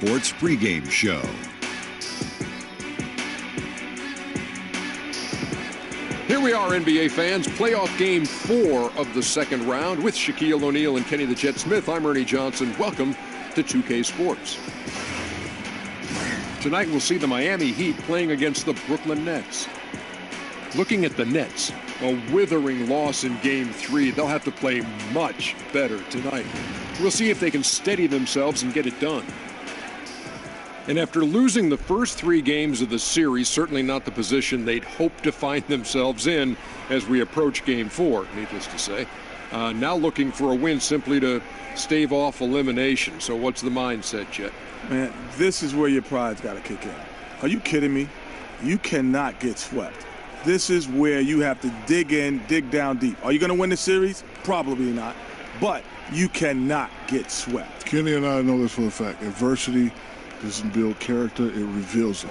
Sports pregame show. Here we are, NBA fans. Playoff game 4 of the second round with Shaquille O'Neal and Kenny the Jet Smith. I'm Ernie Johnson. Welcome to 2K Sports. Tonight we'll see the Miami Heat playing against the Brooklyn Nets. Looking at the Nets, a withering loss in Game 3. They'll have to play much better tonight. We'll see if they can steady themselves and get it done. And after losing the first 3 games of the series, certainly not the position they'd hoped to find themselves in as we approach Game 4, needless to say. Now looking for a win simply to stave off elimination. So what's the mindset, Jet? Man, this is where your pride's got to kick in. Are you kidding me? You cannot get swept. This is where you have to dig in, dig down deep. Are you going to win the series? Probably not. But you cannot get swept. Kenny and I know this for a fact. Adversity doesn't build character, it reveals it.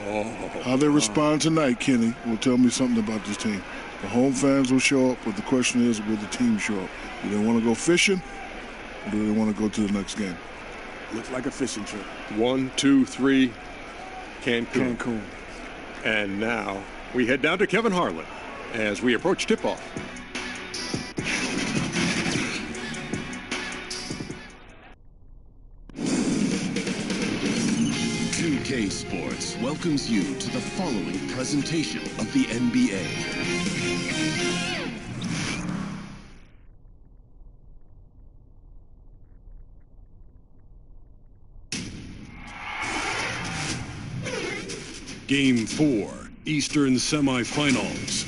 How they respond tonight, Kenny, will tell me something about this team. The home fans will show up, but the question is, will the team show up? Do they want to go fishing, or do they want to go to the next game? Looks like a fishing trip. 1, 2, 3, Cancun. And now we head down to Kevin Harlan as we approach tip-off. Sports welcomes you to the following presentation of the NBA. Game 4, Eastern Semifinals.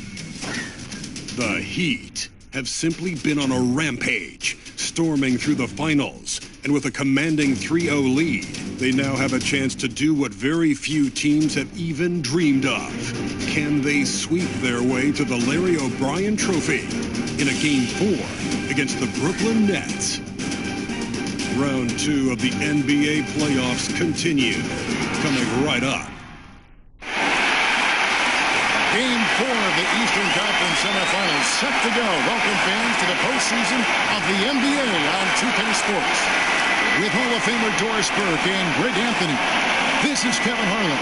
The Heat have simply been on a rampage, storming through the finals, and with a commanding 3-0 lead, they now have a chance to do what very few teams have even dreamed of. Can they sweep their way to the Larry O'Brien Trophy in a Game 4 against the Brooklyn Nets? Round 2 of the NBA playoffs continue, coming right up. Game 4 of the Eastern Conference semifinals set to go. Welcome fans to the postseason of the NBA on 2K Sports. With Hall of Famer Doris Burke and Greg Anthony, this is Kevin Harlan.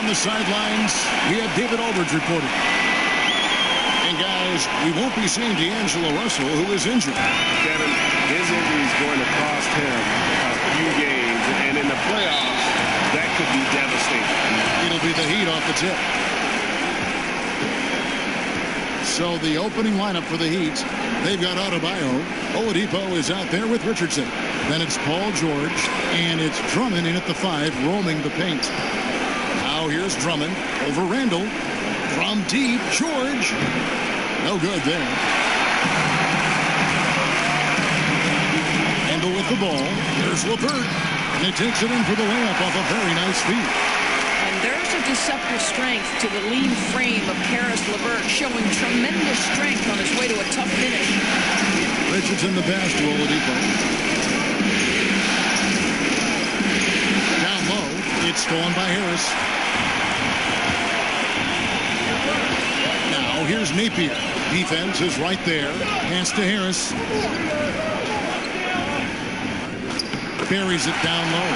On the sidelines, we have David Aldridge reporting. And guys, we won't be seeing D'Angelo Russell, who is injured. Kevin, his injury is going to cost him a few games, and in the playoffs, that could be devastating. It'll be the Heat off the tip. So the opening lineup for the Heat, they've got Adebayo. Oladipo is out there with Richardson. Then it's Paul George, and it's Drummond in at the 5, roaming the paint. Now here's Drummond over Randall. From deep, George. No good there. Randall with the ball. Here's LeVert, and he takes it in for the layup off a very nice feed. There's a deceptive strength to the lean frame of Caris LeVert, showing tremendous strength on his way to a tough finish. Richardson the pass to Oladipo. Down low, it's stolen by Harris. Now here's Napier. Defense is right there. Pass to Harris. Buries it down low.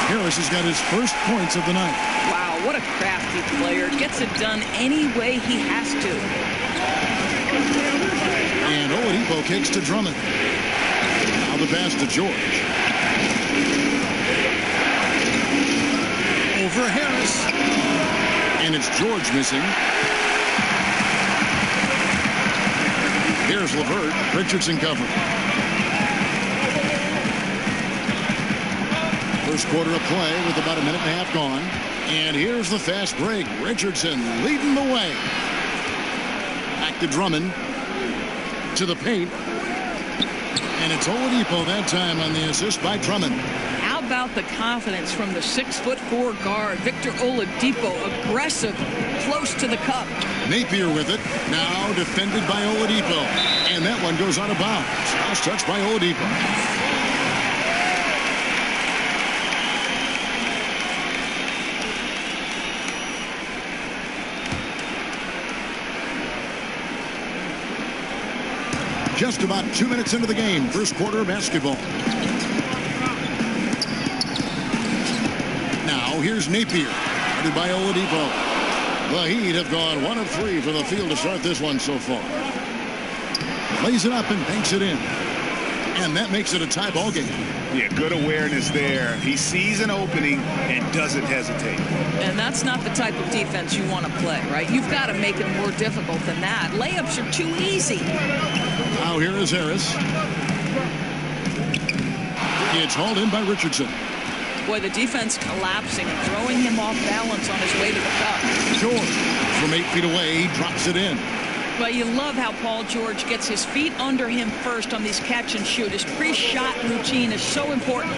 Harris has got his first points of the night. Wow, what a crafty player. Gets it done any way he has to. And Oladipo kicks to Drummond. Now the pass to George. Over Harris. And it's George missing. Here's LeVert. Richardson covered. First quarter of play with about a minute and a half gone. And here's the fast break. Richardson leading the way. Back to Drummond. To the paint. And it's Oladipo that time on the assist by Drummond. How about the confidence from the 6'4" guard, Victor Oladipo, aggressive, close to the cup. Napier with it. Now defended by Oladipo. And that one goes out of bounds. Last touch by Oladipo. Just about 2 minutes into the game. First quarter of basketball. Now here's Napier, guarded by Oladipo. The Heat have gone 1 of 3 from the field to start this one so far. Lays it up and banks it in. And that makes it a tie ball game. Yeah, good awareness there. He sees an opening and doesn't hesitate. And that's not the type of defense you want to play, right? You've got to make it more difficult than that. Layups are too easy. Now here is Harris. It's hauled in by Richardson. Boy, the defense collapsing and throwing him off balance on his way to the cup. George from 8 feet away, he drops it in. But you love how Paul George gets his feet under him first on these catch and shoot. His pre-shot routine is so important.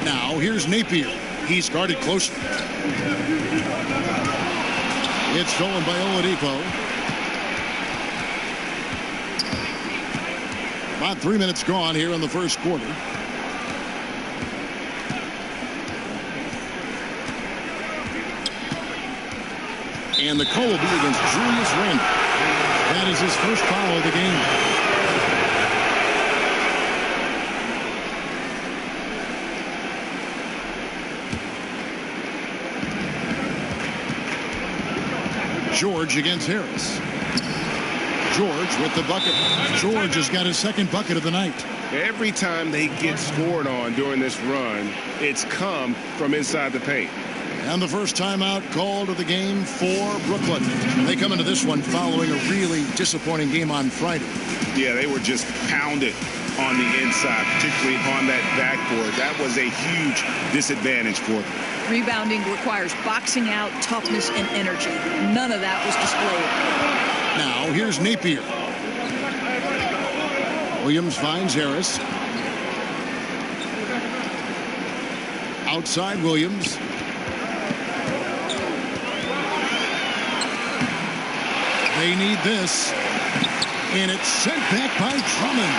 Now here's Napier. He's guarded closely. It's stolen by Oladipo. About 3 minutes gone here in the first quarter. And the call will be against Julius Randle. That is his first foul of the game. George against Harris. George with the bucket. George has got his second bucket of the night. Every time they get scored on during this run, it's come from inside the paint. And the first timeout called of the game for Brooklyn. They come into this one following a really disappointing game on Friday. Yeah, they were just pounded on the inside, particularly on that backboard. That was a huge disadvantage for them. Rebounding requires boxing out, toughness, and energy. None of that was displayed. Now here's Napier. Williams finds Harris. Outside Williams. They need this. And it's sent back by Drummond.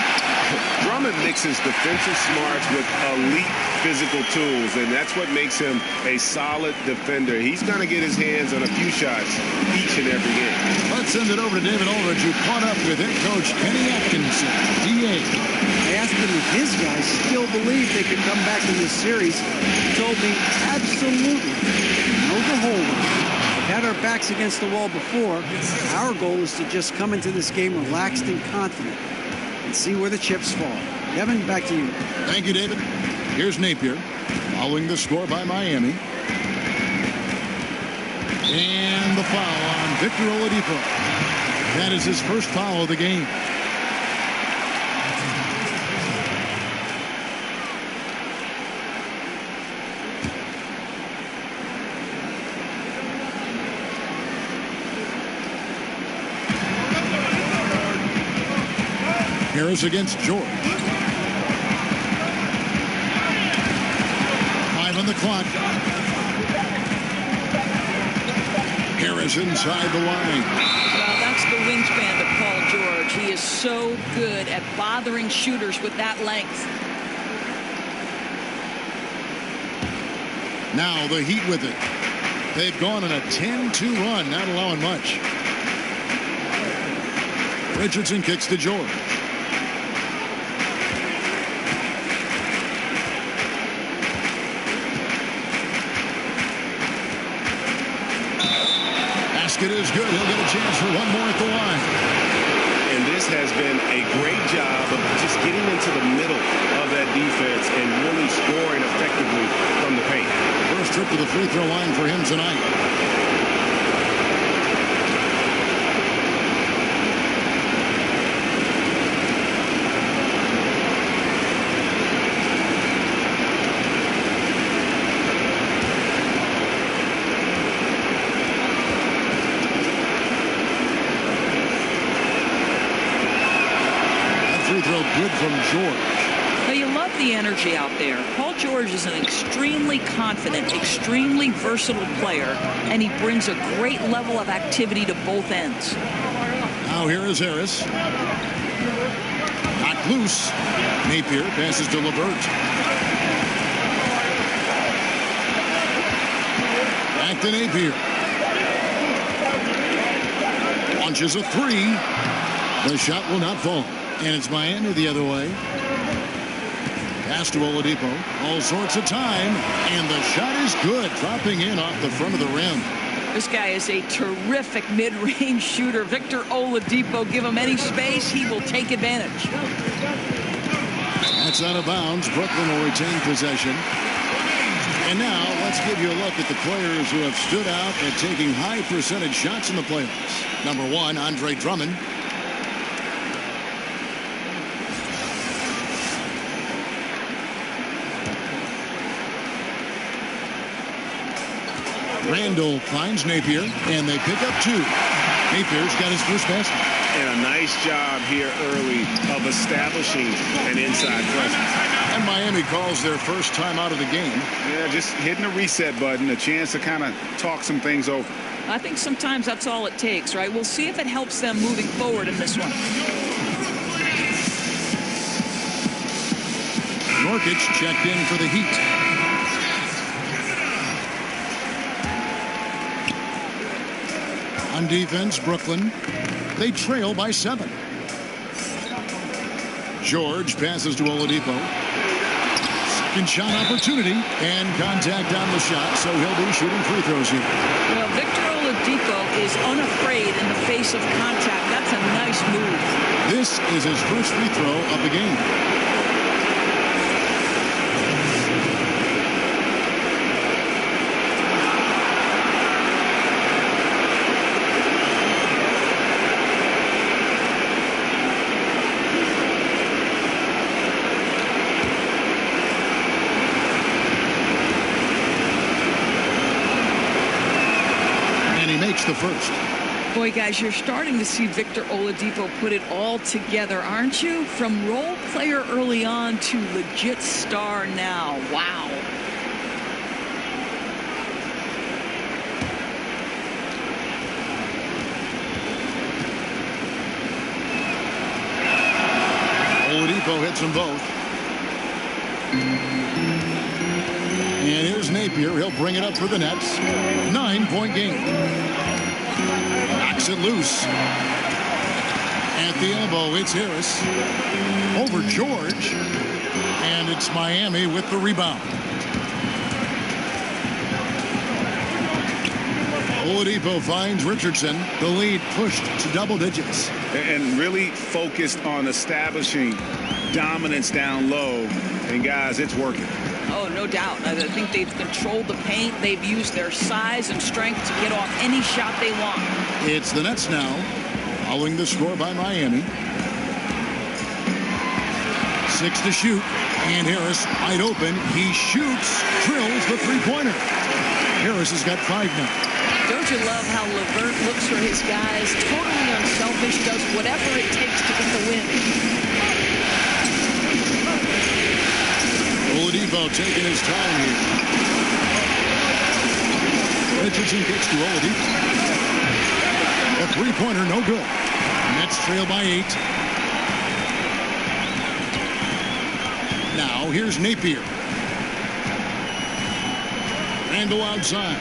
Drummond mixes defensive smarts with elite physical tools, and that's what makes him a solid defender. He's going to get his hands on a few shots each and every game. Let's send it over to David Aldridge, who caught up with head coach Kenny Atkinson, DA. I asked him if his guys still believe they could come back in this series. He told me, absolutely. No the whole one. Had our backs against the wall before. Our goal is to just come into this game relaxed and confident and see where the chips fall. Kevin, back to you. Thank you, David. Here's Napier following the score by Miami. And the foul on Victor Oladipo. That is his first foul of the game. Harris against George. 5 on the clock. Harris inside the line. Well, that's the wingspan of Paul George. He is so good at bothering shooters with that length. Now the Heat with it. They've gone on a 10-2 run, not allowing much. Richardson kicks to George. Basket is good. He'll get a chance for one more at the line. And this has been a great job of just getting into the middle of that defense and really scoring effectively from the paint. First trip to the free throw line for him tonight. Good from George. But you love the energy out there. Paul George is an extremely confident, extremely versatile player, and he brings a great level of activity to both ends. Now here is Harris. Knocked loose. Napier passes to LeVert. Back to Napier. Launches a three. The shot will not fall. And it's Miami the other way. Pass to Oladipo. All sorts of time. And the shot is good. Dropping in off the front of the rim. This guy is a terrific mid-range shooter. Victor Oladipo, give him any space, he will take advantage. That's out of bounds. Brooklyn will retain possession. And now let's give you a look at the players who have stood out at taking high percentage shots in the playoffs. Number 1, Andre Drummond. Randall finds Napier, and they pick up 2. Napier's got his first basket. And a nice job here early of establishing an inside presence. And Miami calls their first time out of the game. Yeah, just hitting a reset button, a chance to kind of talk some things over. I think sometimes that's all it takes, right? We'll see if it helps them moving forward in this one. Nurkic checked in for the Heat. On defense, Brooklyn. They trail by 7. George passes to Oladipo. Second shot opportunity and contact on the shot, so he'll be shooting free throws here. Well, Victor Oladipo is unafraid in the face of contact. That's a nice move. This is his first free throw of the game. The first. Boy, guys, you're starting to see Victor Oladipo put it all together, aren't you? From role player early on to legit star now. Wow. Oladipo hits them both. And here's Napier. He'll bring it up for the Nets. 9-point game. Knocks it loose. At the elbow, it's Harris. Over George. And it's Miami with the rebound. Oladipo finds Richardson. The lead pushed to double digits. And really focused on establishing dominance down low. And guys, it's working. Oh, no doubt. I think they've controlled the paint. They've used their size and strength to get off any shot they want. It's the Nets now, following the score by Miami. 6 to shoot, and Harris wide open. He shoots, drills the three-pointer. Harris has got 5 now. Don't you love how LeVert looks for his guys? Totally unselfish, does whatever it takes to get the win. Oladipo taking his time here. Richardson kicks to Oladipo. A three-pointer, no good. Nets trail by 8. Now, here's Napier. Randall outside.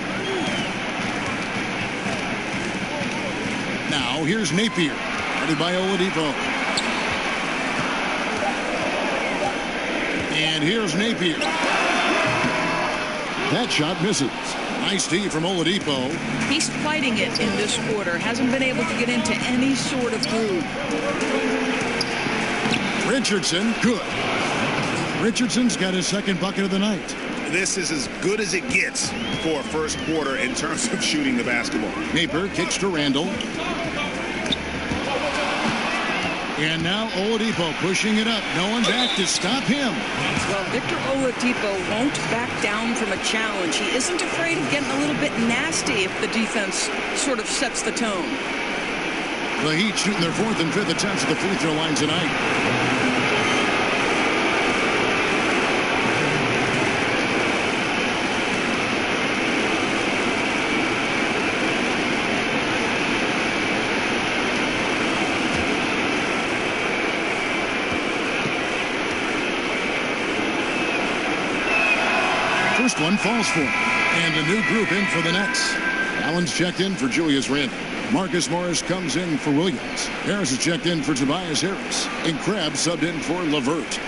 Now, here's Napier. Headed by Oladipo. And here's Napier. That shot misses. Nice D from Oladipo. He's fighting it in this quarter. Hasn't been able to get into any sort of groove. Richardson, good. Richardson's got his second bucket of the night. This is as good as it gets for a first quarter in terms of shooting the basketball. Napier kicks to Randall. And now Oladipo pushing it up. No one back to stop him. Well, Victor Oladipo won't back down from a challenge. He isn't afraid of getting a little bit nasty if the defense sort of sets the tone. The Heat shooting their 4th and 5th attempts at the free throw line tonight. First one falls for him. And a new group in for the Nets. Allen's checked in for Julius Randle. Marcus Morris comes in for Williams. Harris is checked in for Tobias Harris. And Krabs subbed in for LeVert.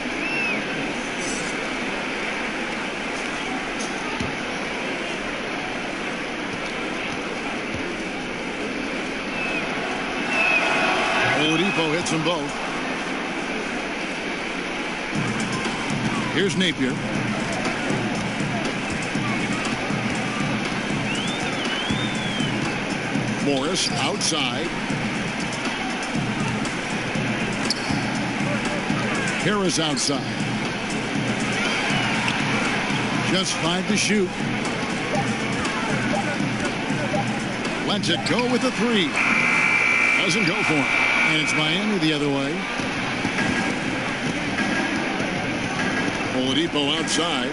hits them both. Here's Napier. Morris outside. Harris outside. Just 5 to shoot. Lets it go with a 3. Doesn't go for it. And it's Miami the other way. Oladipo outside.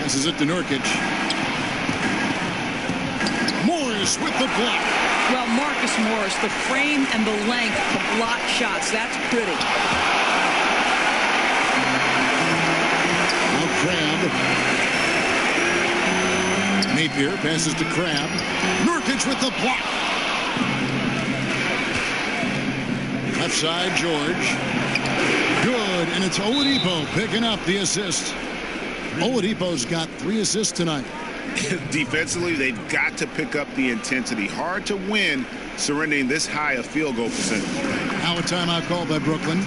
Passes it to Nurkic. Morris with the block. Well, Marcus Morris, the frame and the length to block shots. That's pretty. Now Crabbe. Napier passes to Crabbe. Nurkic with the block. Left side, George. Good, and it's Oladipo picking up the assist. Oladipo's got 3 assists tonight. Defensively, they've got to pick up the intensity. Hard to win surrendering this high a field goal percentage. Now a timeout called by Brooklyn.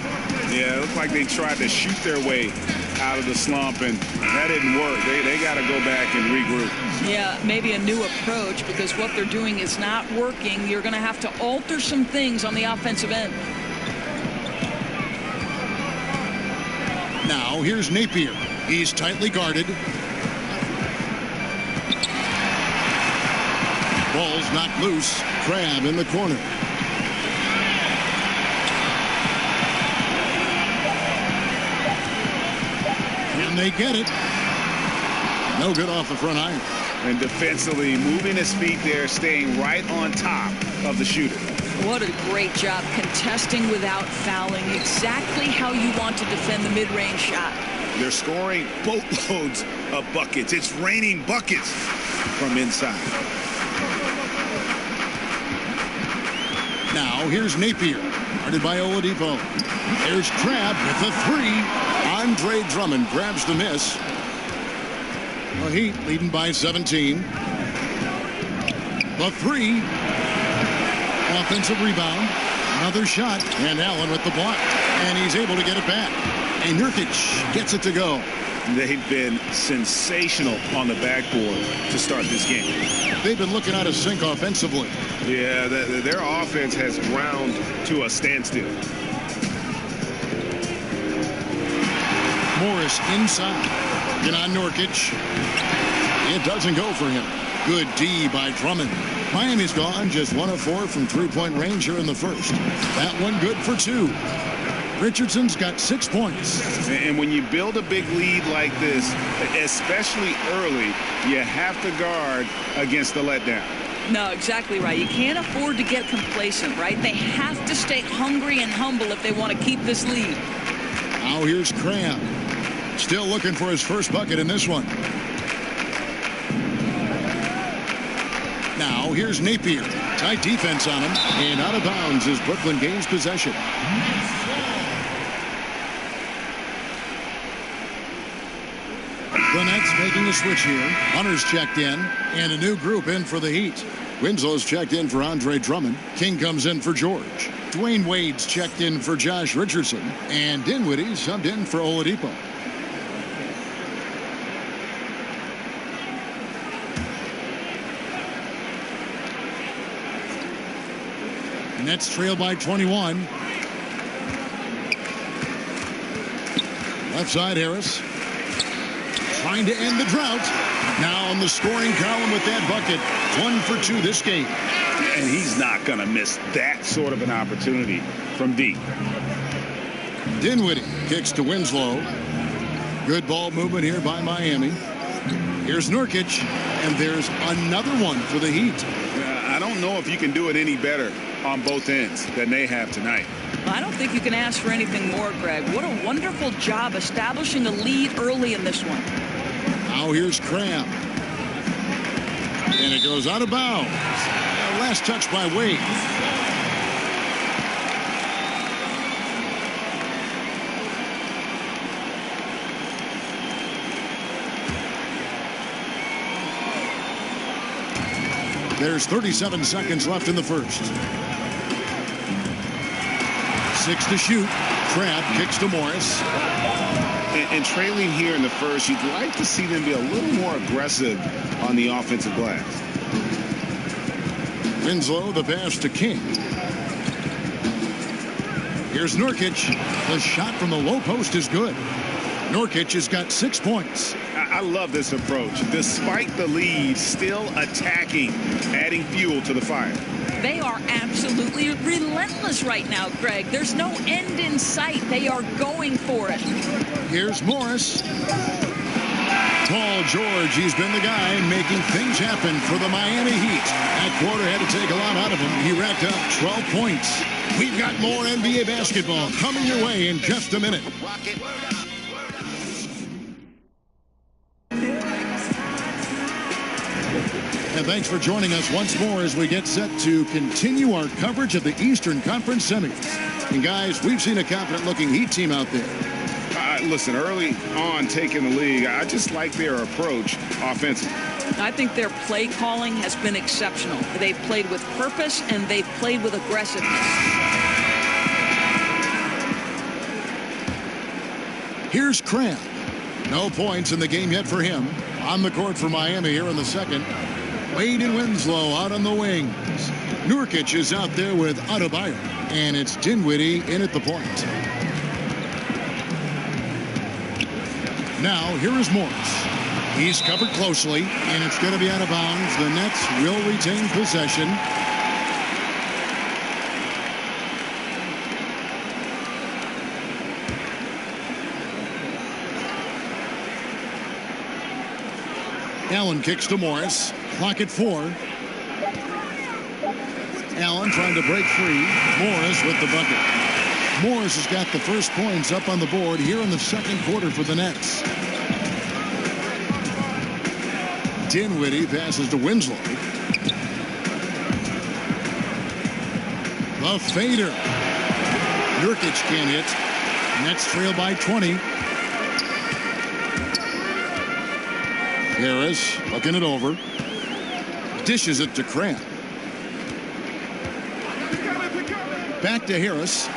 Yeah, it looked like they tried to shoot their way out of the slump, and that didn't work. They got to go back and regroup. Yeah, maybe a new approach, because what they're doing is not working. You're going to have to alter some things on the offensive end. Now here's Napier. He's tightly guarded. Ball's knocked loose. Crabbe in the corner. And they get it. No good off the front iron. And defensively, moving his feet there, staying right on top of the shooter. What a great job contesting without fouling. Exactly how you want to defend the mid-range shot. They're scoring boatloads of buckets. It's raining buckets from inside. Now here's Napier, guarded by Oladipo. There's Crabbe with the 3. Andre Drummond grabs the miss. The Heat leading by 17. The 3. Offensive rebound. Another shot. And Allen with the block. And he's able to get it back. And Nurkic gets it to go. They've been sensational on the backboard to start this game. They've been looking out of sync offensively. Yeah, their offense has ground to a standstill. Morris inside. And on Nurkic. It doesn't go for him. Good D by Drummond. Miami's gone just 1 of 4 from 3-point range here in the first. That one good for 2. Richardson's got 6 points. And when you build a big lead like this, especially early, you have to guard against the letdown. No, exactly right. You can't afford to get complacent, right? They have to stay hungry and humble if they want to keep this lead. Now here's Crabbe. Still looking for his first bucket in this one. Now here's Napier. Tight defense on him. And out of bounds as Brooklyn gains possession. The Nets making a switch here. Hunter's checked in. And a new group in for the Heat. Winslow's checked in for Andre Drummond. King comes in for George. Dwayne Wade's checked in for Josh Richardson. And Dinwiddie subbed in for Oladipo. Nets trail by 21. Left side, Harris. Trying to end the drought. Now on the scoring column with that bucket. 1 for 2 this game. And he's not going to miss that sort of an opportunity from deep. Dinwiddie kicks to Winslow. Good ball movement here by Miami. Here's Nurkic. And there's another one for the Heat. I don't know if you can do it any better on both ends than they have tonight. I don't think you can ask for anything more, Greg. What a wonderful job establishing a lead early in this one. Now here's Crabbe. And it goes out of bounds. Last touch by Wade. There's 37 seconds left in the first. 6 to shoot. Crabb kicks to Morris. And trailing here in the first, you'd like to see them be a little more aggressive on the offensive glass. Winslow, the pass to King. Here's Nurkic. The shot from the low post is good. Nurkic has got 6 points. I love this approach. Despite the lead, still attacking, adding fuel to the fire. They are absolutely relentless right now, Greg. There's no end in sight. They are going for it. Here's Morris. Paul George, he's been the guy making things happen for the Miami Heat. That quarter had to take a lot out of him. He racked up 12 points. We've got more NBA basketball coming your way in just a minute. And thanks for joining us once more as we get set to continue our coverage of the Eastern Conference semis. And guys, we've seen a confident-looking Heat team out there. Listen, early on taking the league, I just like their approach offensively. I think their play calling has been exceptional. They've played with purpose and they've played with aggressiveness. Here's Crabb. No points in the game yet for him. On the court for Miami here in the second. Wade and Winslow out on the wings. Nurkic is out there with Adebayo. And it's Dinwiddie in at the point. Now, here is Morris. He's covered closely, and it's going to be out of bounds. The Nets will retain possession. Allen kicks to Morris. Clock at 4. Allen trying to break free. Morris with the bucket. Morris has got the first points up on the board here in the second quarter for the Nets. Dinwiddie passes to Winslow. The fader. Nurkic can't hit. Nets trail by 20. Harris looking it over. Dishes it to Crabb. Back to Harris.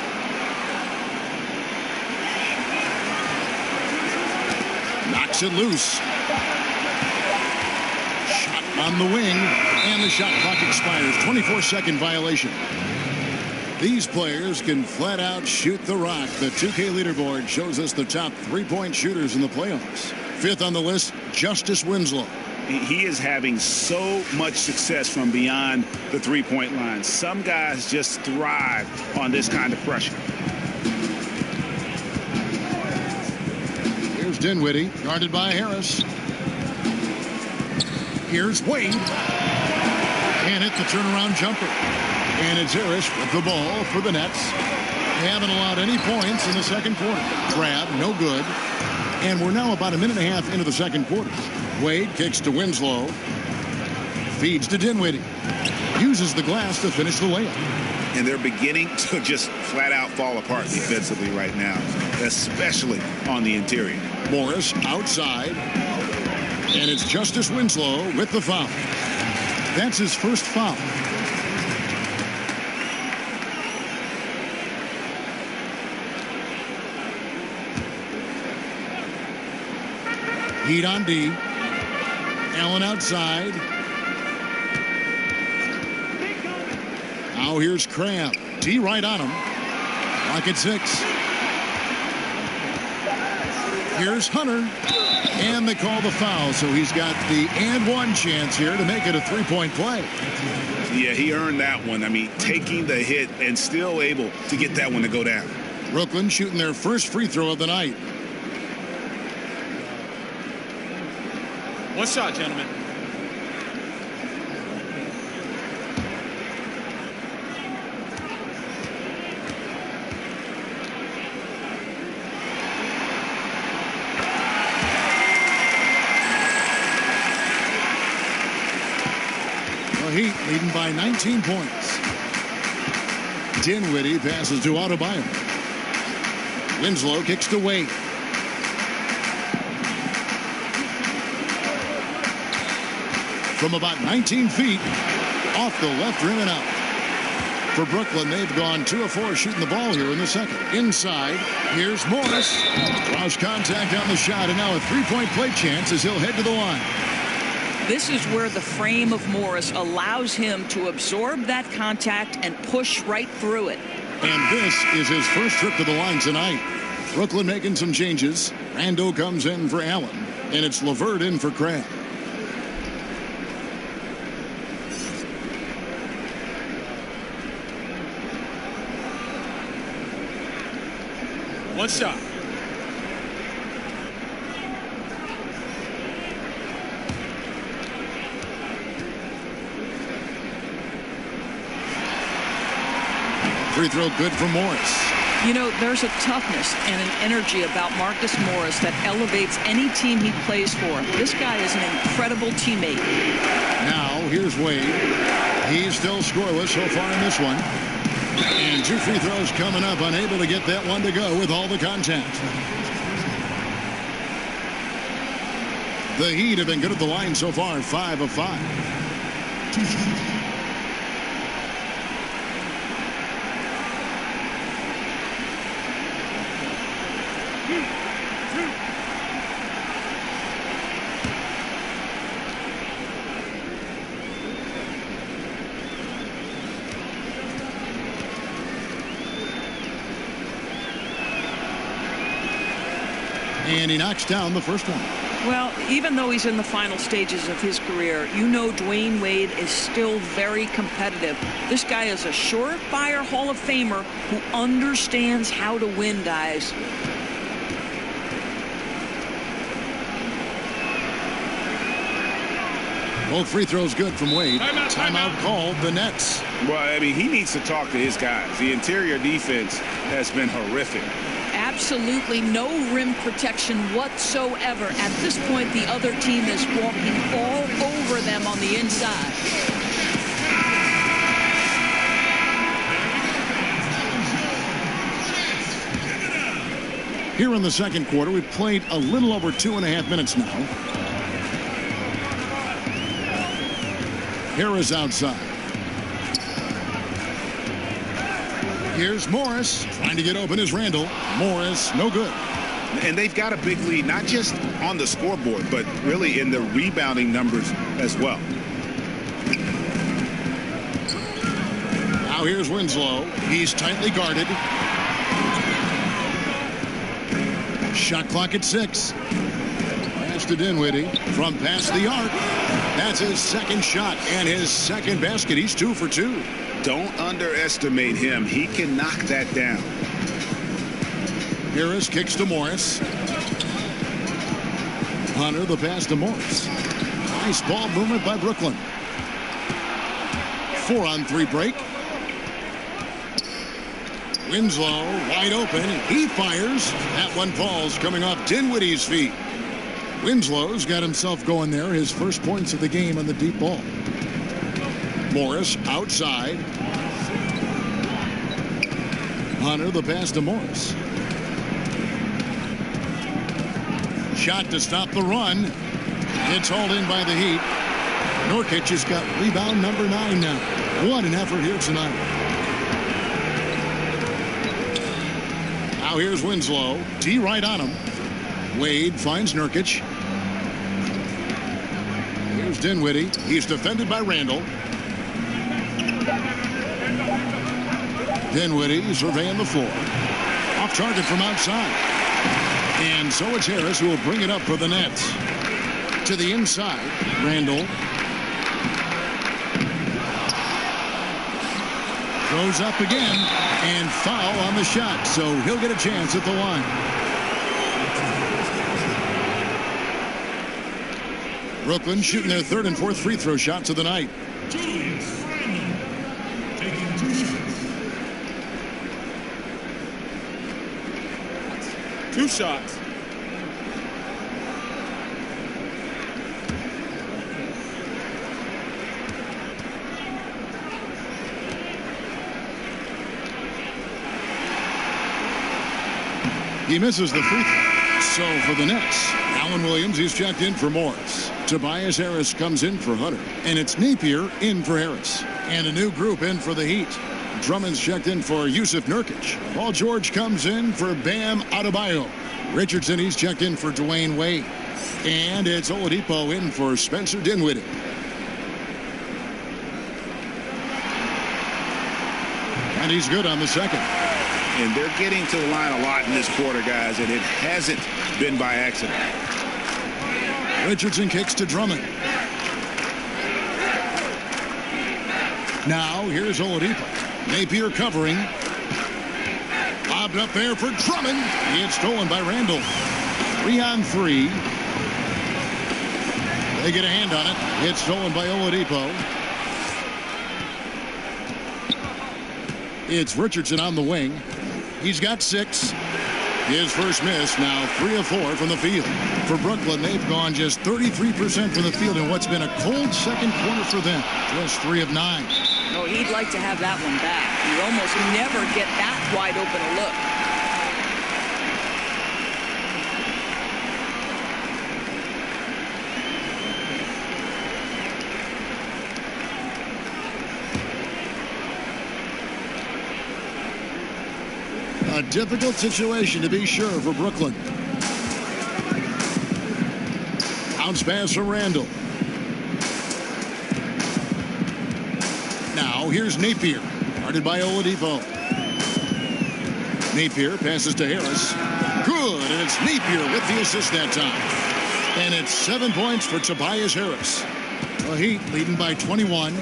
Knocks it loose. Shot on the wing, and the shot clock expires. 24-second violation. These players can flat out shoot the rock. The 2K leaderboard shows us the top three-point shooters in the playoffs. Fifth on the list, Justice Winslow. He is having so much success from beyond the three-point line. Some guys just thrive on this kind of pressure. Here's Dinwiddie, guarded by Harris. Here's Wade. And hit the turnaround jumper. And it's Harris with the ball for the Nets. They haven't allowed any points in the second quarter. Crabb, no good. And we're now about a minute and a half into the second quarter. Wade kicks to Winslow. Feeds to Dinwiddie. Uses the glass to finish the layup. And they're beginning to just flat out fall apart defensively right now, especially on the interior. Morris outside. And it's Justice Winslow with the foul. That's his first foul. Heat on D. Allen outside. Now here's Crabb. D right on him. Clock at 6. Here's Hunter. And they call the foul, so he's got the and one chance here to make it a three-point play. Yeah, he earned that one. I mean, taking the hit and still able to get that one to go down. Brooklyn shooting their first free throw of the night. One shot, gentlemen. The Heat leading by 19 points. Dinwiddie passes to Adebayo. Winslow kicks to Wade. From about 19 feet, Off the left rim and out. For Brooklyn, they've gone 2 of 4 shooting the ball here in the second. Inside, here's Morris. Draws contact on the shot, and now a three-point play chance as he'll head to the line. This is where the frame of Morris allows him to absorb that contact and push right through it. And this is his first trip to the line tonight. Brooklyn making some changes. Rando comes in for Allen, and it's LeVert in for Crabbe. One shot. Free throw good for Morris. You know, there's a toughness and an energy about Marcus Morris that elevates any team he plays for. This guy is an incredible teammate. Now, here's Wade. He's still scoreless so far in this one. And 2 free throws coming up, unable to get that one to go with all the contact. The Heat have been good at the line so far, 5 of 5. And he knocks down the first one. Well, even though he's in the final stages of his career, you know Dwayne Wade is still very competitive. This guy is a surefire Hall of Famer who understands how to win, guys. Both free throws good from Wade. Timeout called the Nets. Well, I mean, he needs to talk to his guys. The interior defense has been horrific. Absolutely no rim protection whatsoever. At this point, the other team is walking all over them on the inside. Here in the second quarter, we've played a little over 2.5 minutes now. Harris outside. Here's Morris trying to get open as Randall. Morris, no good. And they've got a big lead, not just on the scoreboard, but really in the rebounding numbers as well. Now here's Winslow. He's tightly guarded. Shot clock at 6. Pass to Dinwiddie from past the arc. That's his second shot and his second basket. He's 2 for 2. Don't underestimate him. He can knock that down. Harris kicks to Morris. Hunter, the pass to Morris. Nice ball movement by Brooklyn. 4-on-3 break. Winslow wide open. He fires. That one falls, coming off Dinwiddie's feet. Winslow's got himself going there. His first points of the game on the deep ball. Morris outside. Hunter, the pass to Morris. Shot to stop the run. It's hauled in by the Heat. Nurkic has got rebound number 9 now. What an effort here tonight. Now here's Winslow. D right on him. Wade finds Nurkic. Here's Dinwiddie. He's defended by Randall. Dinwiddie surveying the floor. Off target from outside. And so it's Harris who will bring it up for the Nets. To the inside. Randall. Throws up again. And foul on the shot. So he'll get a chance at the line. Brooklyn shooting their 3rd and 4th free throw shots of the night. Two shots. He misses the free throw. So for the Nets, Alan Williams, he's checked in for Morris. Tobias Harris comes in for Hunter. And it's Napier in for Harris. And a new group in for the Heat. Drummond's checked in for Yusuf Nurkic. Paul George comes in for Bam Adebayo. Richardson, he's checked in for Dwayne Wade. And it's Oladipo in for Spencer Dinwiddie. And he's good on the second. And they're getting to the line a lot in this quarter, guys, and it hasn't been by accident. Richardson kicks to Drummond. Now here's Oladipo. Napier covering. Lobbed up there for Drummond. It's stolen by Randall. 3-on-3. They get a hand on it. It's stolen by Oladipo. It's Richardson on the wing. He's got 6. His first miss, now 3 of 4 from the field. For Brooklyn, they've gone just 33% from the field in what's been a cold second quarter for them. Just 3 of 9. No, he'd like to have that one back. You almost never get that wide open a look. A difficult situation to be sure for Brooklyn. Bounce pass from Randall. Now here's Napier. Guarded by Oladipo. Napier passes to Harris. Good, and it's Napier with the assist that time. And it's 7 points for Tobias Harris. The Heat leading by 21.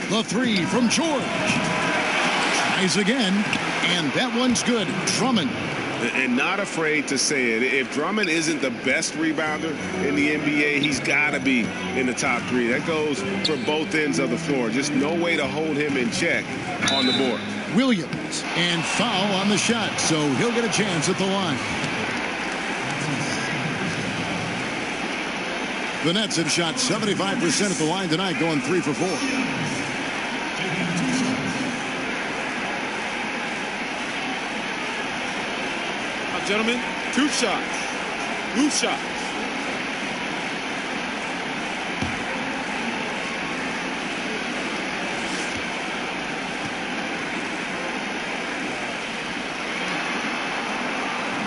The 3 from George. Tries again, and that one's good. Drummond. And not afraid to say it. If Drummond isn't the best rebounder in the NBA, he's got to be in the top 3. That goes for both ends of the floor. Just no way to hold him in check on the board. Williams, and foul on the shot, so he'll get a chance at the line. The Nets have shot 75% at the line tonight, going 3 for 4. Gentlemen, 2 shots. Loose shots.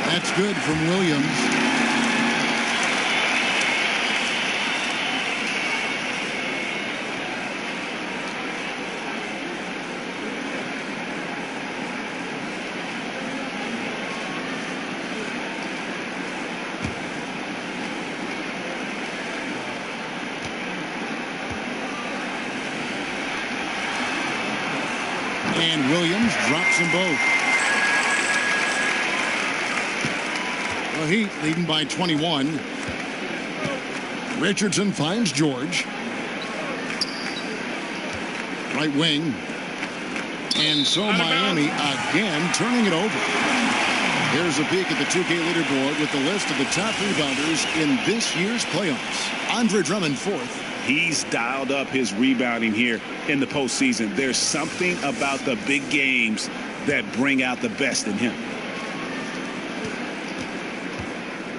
That's good from Williams. And Williams drops them both. The Heat leading by 21. Richardson finds George. Right wing. And so Miami again turning it over. Here's a peek at the 2K leaderboard with the list of the top rebounders in this year's playoffs. Andre Drummond 4th. He's dialed up his rebounding here in the postseason. There's something about the big games that bring out the best in him.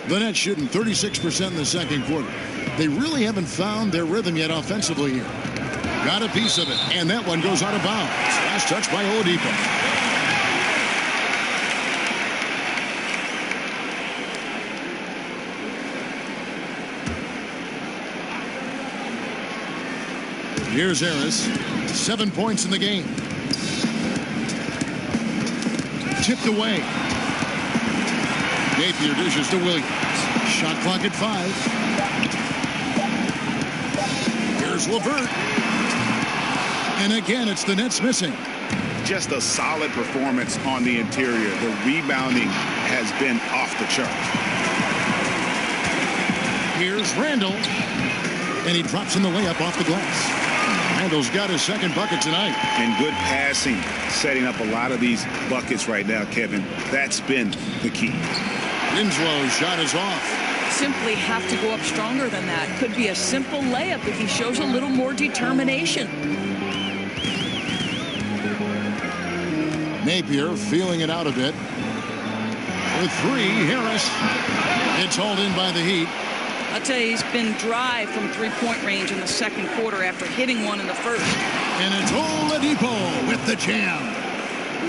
The Nets shooting 36% in the second quarter. They really haven't found their rhythm yet offensively here. Got a piece of it, and that one goes out of bounds. Last touch by Oladipo. Here's Harris. 7 points in the game. Tipped away. Napier dishes to Williams. Shot clock at 5. Here's LeVert. And again, it's the Nets missing. Just a solid performance on the interior. The rebounding has been off the chart. Here's Randall. And he drops in the layup off the glass. Randall's got his second bucket tonight. And good passing, setting up a lot of these buckets right now, Kevin. That's been the key. Winslow's shot is off. Simply have to go up stronger than that. Could be a simple layup if he shows a little more determination. Napier feeling it out a bit. With 3, Harris. It's hauled in by the Heat. I'll tell you, he's been dry from three-point range in the second quarter after hitting one in the first. And it's Oladipo with the jam.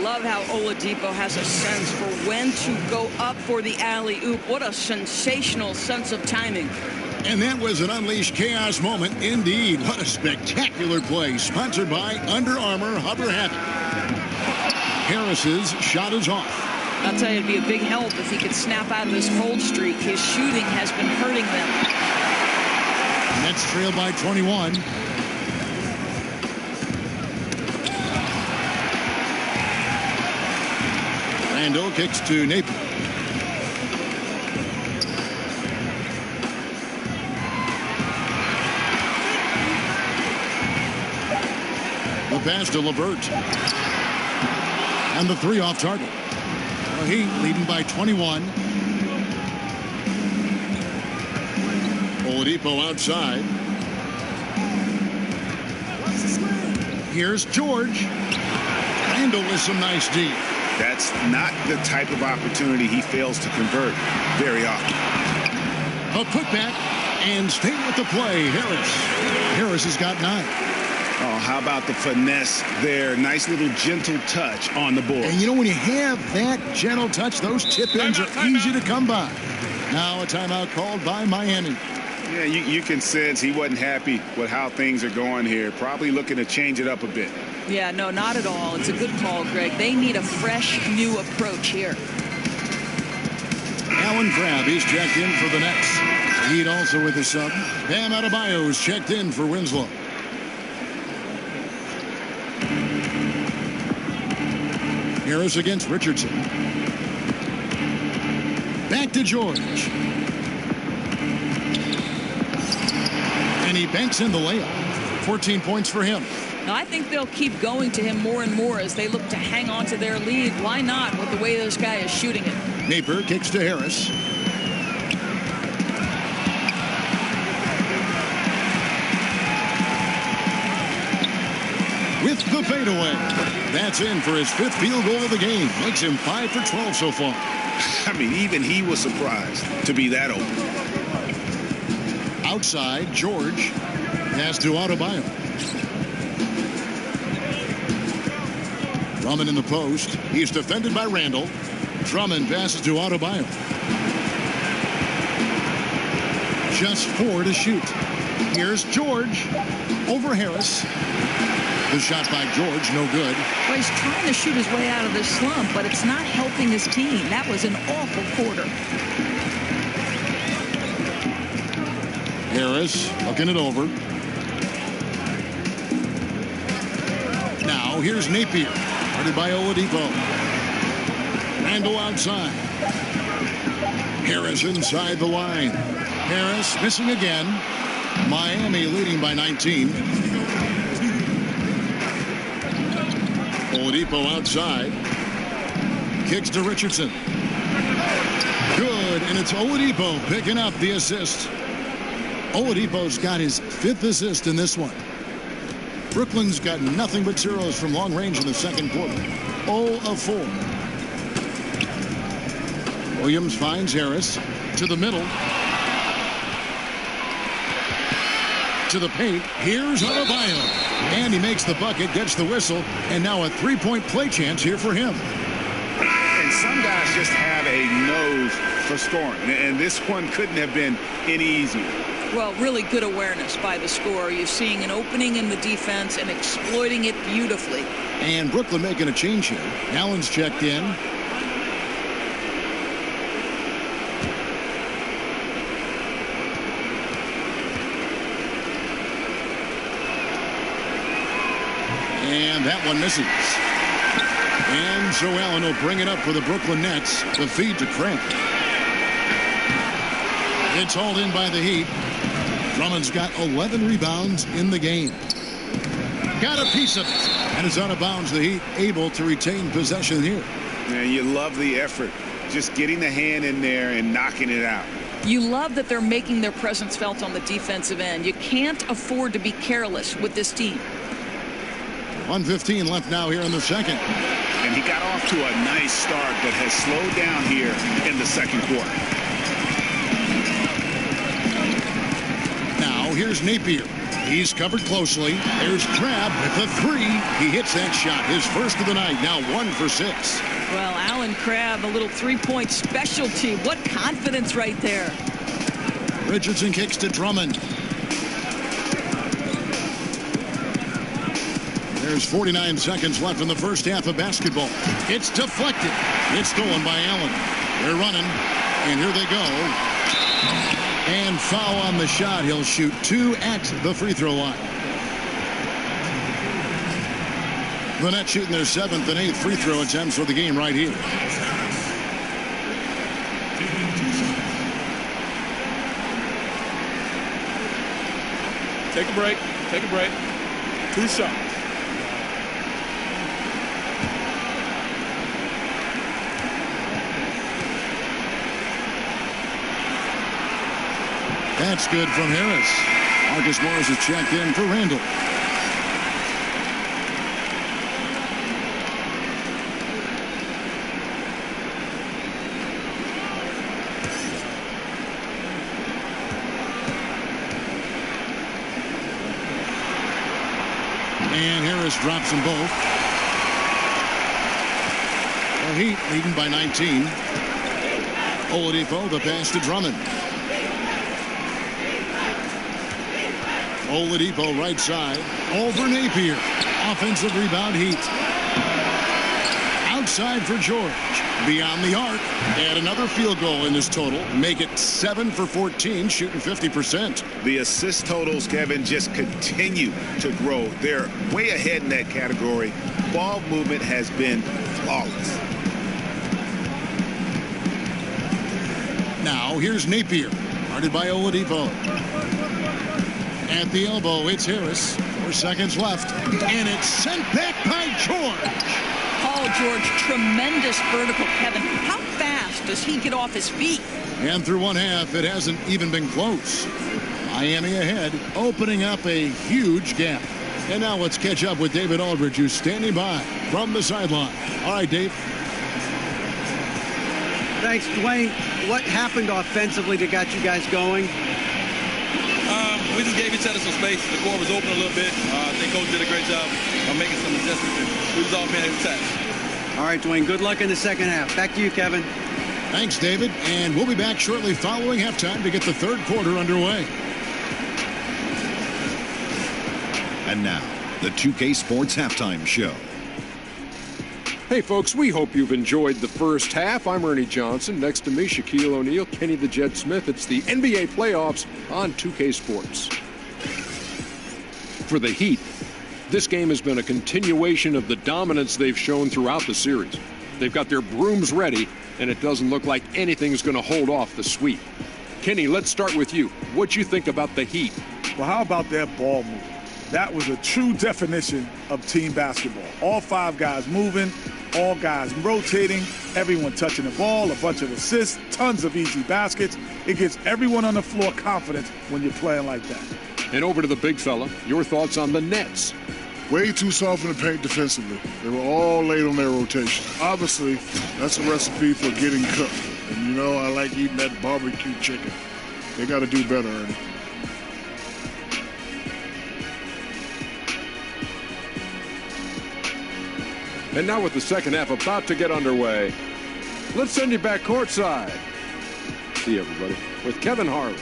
Love how Oladipo has a sense for when to go up for the alley-oop. What a sensational sense of timing. And that was an unleashed chaos moment indeed. What a spectacular play. Sponsored by Under Armour Hover Habit. Harris's shot is off. I'll tell you, it'd be a big help if he could snap out of this cold streak. His shooting has been hurting them. Nets trail by 21. Randall kicks to Napier. The pass to LeVert. And the three off target. The Heat leading by 21. Oladipo outside. Here's George. Randall with some nice D. That's not the type of opportunity he fails to convert very often. A putback and stay with the play. Harris has got 9. Oh, how about the finesse there? Nice little gentle touch on the board. And you know, when you have that gentle touch, those tip-ins are easy to come by. Now a timeout called by Miami. Yeah, you can sense he wasn't happy with how things are going here. Probably looking to change it up a bit. Yeah, no, not at all. It's a good call, Greg. They need a fresh, new approach here. Allen Crabbe is checked in for the Nets. Heat also with the sub. Bam Adebayo is checked in for Winslow. Harris against Richardson. Back to George. And he banks in the layup. 14 points for him. Now, I think they'll keep going to him more and more as they look to hang on to their lead. Why not with the way this guy is shooting it? Napier kicks to Harris. With the fadeaway. That's in for his 5th field goal of the game. Makes him 5 for 12 so far. I mean, even he was surprised to be that open. Outside, George. Pass to Adebayo. Drummond in the post. He's defended by Randall. Drummond passes to Adebayo. Just 4 to shoot. Here's George over Harris. The shot by George, no good. Well, he's trying to shoot his way out of this slump, but it's not helping his team. That was an awful quarter. Harris looking it over. Now here's Napier. Guarded by Oladipo. Randall outside. Harris inside the line. Harris missing again. Miami leading by 19. Oladipo outside. Kicks to Richardson. Good, and it's Oladipo picking up the assist. Oladipo's got his 5th assist in this one. Brooklyn's got nothing but zeros from long range in the second quarter. 0 of 4. Williams finds Harris to the middle. To the paint. Here's Adebayo. And he makes the bucket, gets the whistle, and now a 3-point play chance here for him. And some guys just have a nose for scoring, and this one couldn't have been any easier. Well, really good awareness by the scorer. You're seeing an opening in the defense and exploiting it beautifully. And Brooklyn making a change here. Allen's checked in. And that one misses. And so Allen will bring it up for the Brooklyn Nets. The feed to Crabbe. It's hauled in by the Heat. Drummond's got 11 rebounds in the game. Got a piece of it. And it's out of bounds. The Heat able to retain possession here. Yeah, you love the effort. Just getting the hand in there and knocking it out. You love that they're making their presence felt on the defensive end. You can't afford to be careless with this team. 1:15 left now here in the second. And he got off to a nice start, but has slowed down here in the second quarter. here's Napier. He's covered closely. There's Crabb with the three. He hits that shot, his first of the night, now 1 for 6. Well, Alan Crabb, a little three-point specialty. What confidence right there. Richardson kicks to Drummond. There's 49 seconds left in the first half of basketball. It's deflected. It's stolen by Allen. They're running, and here they go. And foul on the shot. He'll shoot 2 at the free throw line. The Nets shooting their 7th and 8th free throw attempts for the game right here. Take a break. Take a break. 2 shots. That's good from Harris. Marcus Morris is checked in for Randall. And Harris drops them both. The Heat leading by 19. Oladipo, the pass to Drummond. Oladipo right side over Napier. Offensive rebound Heat. Outside for George. Beyond the arc. Add another field goal in this total. Make it 7 for 14, shooting 50%. The assist totals, Kevin, just continue to grow. They're way ahead in that category. Ball movement has been flawless. Now here's Napier. Guarded by Oladipo. At the elbow, it's Harris. 4 seconds left. And it's sent back by George. Paul George, tremendous vertical, Kevin. How fast does he get off his feet? And through one half, it hasn't even been close. Miami ahead, opening up a huge gap. And now let's catch up with David Aldridge, who's standing by from the sideline. All right, Dave. Thanks, Dwayne. What happened offensively that got you guys going? We just gave each other some space. The court was open a little bit. I think Coach did a great job of making some adjustments. We was all being attacked. All right, Dwayne, good luck in the second half. Back to you, Kevin. Thanks, David. And we'll be back shortly following halftime to get the third quarter underway. And now, the 2K Sports Halftime Show. Hey, folks, we hope you've enjoyed the first half. I'm Ernie Johnson. Next to me, Shaquille O'Neal, Kenny the Jet Smith. It's the NBA playoffs on 2K Sports. For the Heat, this game has been a continuation of the dominance they've shown throughout the series. They've got their brooms ready, and it doesn't look like anything's going to hold off the sweep. Kenny, let's start with you. What you think about the Heat? Well, how about their ball movement? That was a true definition of team basketball. All 5 guys moving, all guys rotating, everyone touching the ball, a bunch of assists, tons of easy baskets. It gives everyone on the floor confidence when you're playing like that. And over to the big fella, your thoughts on the Nets? Way too soft in the paint defensively. They were all late on their rotation. Obviously, that's a recipe for getting cooked. And you know, I like eating that barbecue chicken. They got to do better, Ernie. And now with the second half about to get underway, let's send you back courtside. See you, everybody, with Kevin Harlan.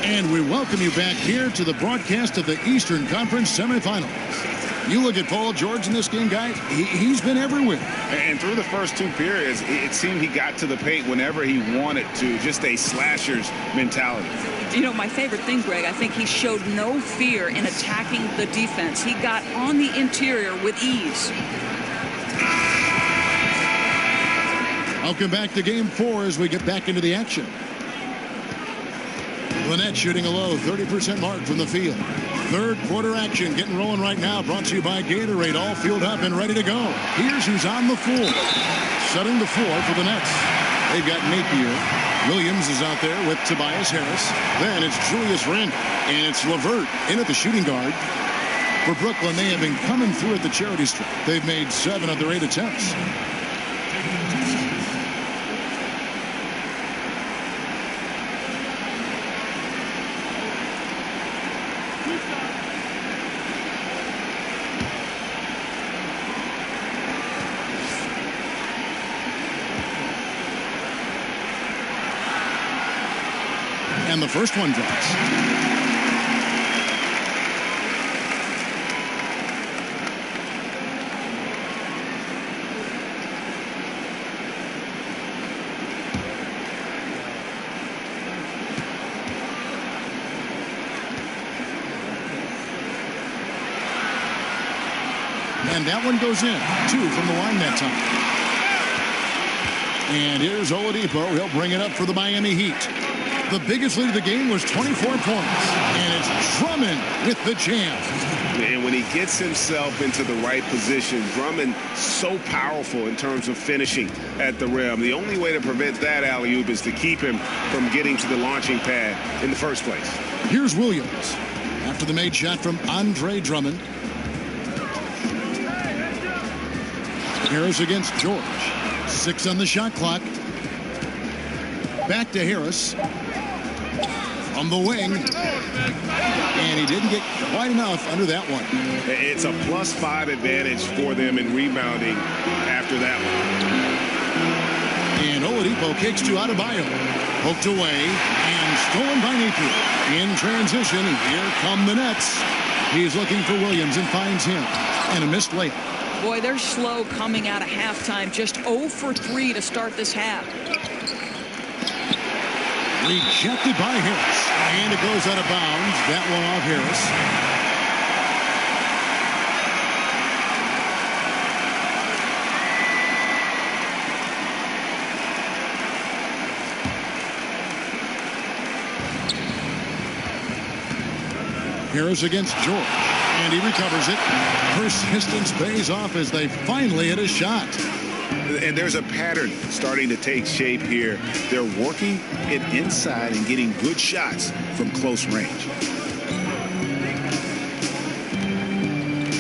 And we welcome you back here to the broadcast of the Eastern Conference semifinals. You look at Paul George in this game, guys, he's been everywhere. And through the first 2 periods, it seemed he got to the paint whenever he wanted to, just a slasher's mentality. You know, my favorite thing, Greg, I think he showed no fear in attacking the defense. He got on the interior with ease. Welcome back to Game 4 as we get back into the action. Lynette shooting a low 30% mark from the field. Third quarter action getting rolling right now, brought to you by Gatorade, all filled up and ready to go. Here's who's on the floor. Setting the floor for the Nets. They've got Napier. Williams is out there with Tobias Harris. Then it's Julius Randle. And it's LeVert in at the shooting guard. For Brooklyn, they have been coming through at the charity stripe. They've made 7 of their 8 attempts. And the first one drops. And that one goes in. 2 from the line that time. And here's Oladipo. He'll bring it up for the Miami Heat. The biggest lead of the game was 24 points. And it's Drummond with the jam. And when he gets himself into the right position, Drummond so powerful in terms of finishing at the rim. The only way to prevent that alley-oop is to keep him from getting to the launching pad in the first place. Here's Williams after the made shot from Andre Drummond. Harris against George. 6 on the shot clock. Back to Harris. On the wing. And he didn't get quite enough under that one. It's a +5 advantage for them in rebounding after that one. And Oladipo kicks to Adebayo. Poked away and stolen by Napier. In transition, here come the Nets. He's looking for Williams and finds him. And a missed layup. Boy, they're slow coming out of halftime. Just 0 for 3 to start this half. Rejected by Harris. And it goes out of bounds. That one off Harris. Harris against George. And he recovers it. Persistence pays off as they finally hit a shot. And there's a pattern starting to take shape here. They're working it inside and getting good shots from close range.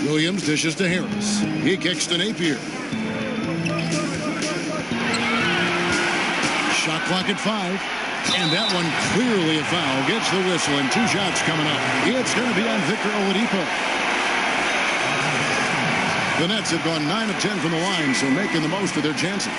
Williams dishes to Harris. He kicks to Napier. Shot clock at 5. And that one clearly a foul. Gets the whistle and 2 shots coming up. It's going to be on Victor Oladipo. The Nets have gone 9 of 10 from the line, so making the most of their chances.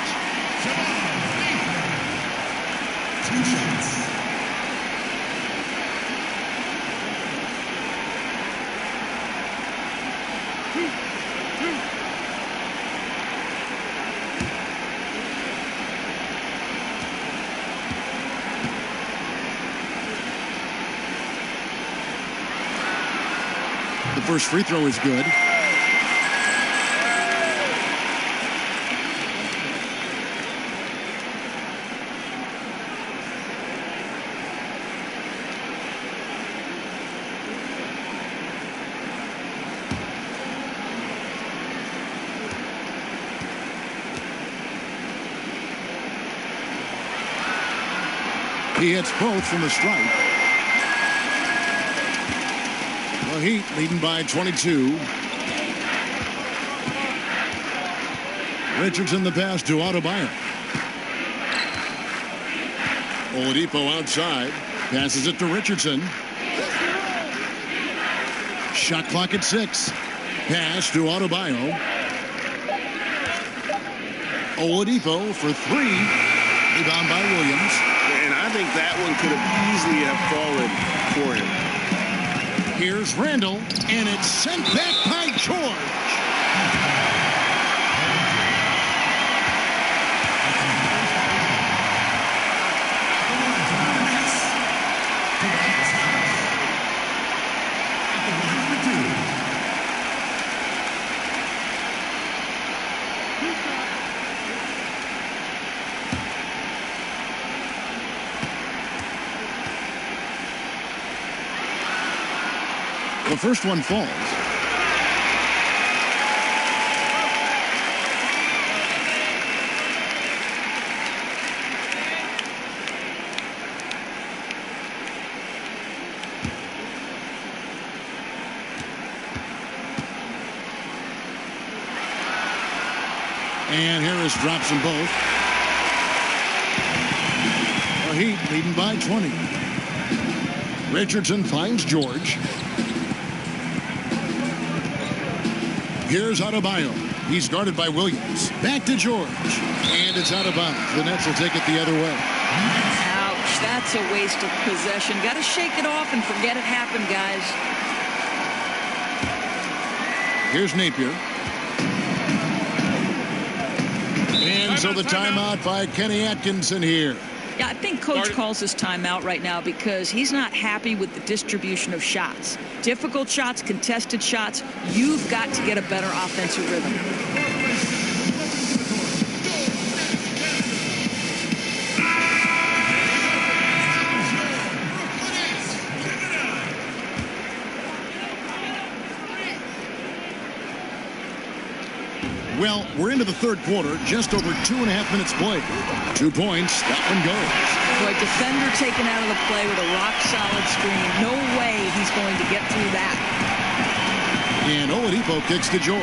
The first free throw is good. He hits both from the stripe. The Heat leading by 22. Richardson the pass to Adebayo. Oladipo outside. Passes it to Richardson. Shot clock at 6. Pass to Adebayo. Oladipo for 3. Rebound by Williams. And I think that one could have easily have fallen for him. Here's Randle, and it's sent back by George. The first one falls. And Harris drops them both. The Heat leading by 20. Richardson finds George. Here's Adebayo. He's guarded by Williams. Back to George. And it's out of bounds. The Nets will take it the other way. Ouch, that's a waste of possession. Got to shake it off and forget it happened, guys. Here's Napier. And so the timeout by Kenny Atkinson here. Yeah, I think Coach calls this timeout right now because he's not happy with the distribution of shots. Difficult shots, contested shots. You've got to get a better offensive rhythm. Well, we're into the third quarter, just over 2.5 minutes played. 2 points, that one goes. Boy, defender taken out of the play with a rock-solid screen. No way he's going to get through that. And Oladipo kicks to George.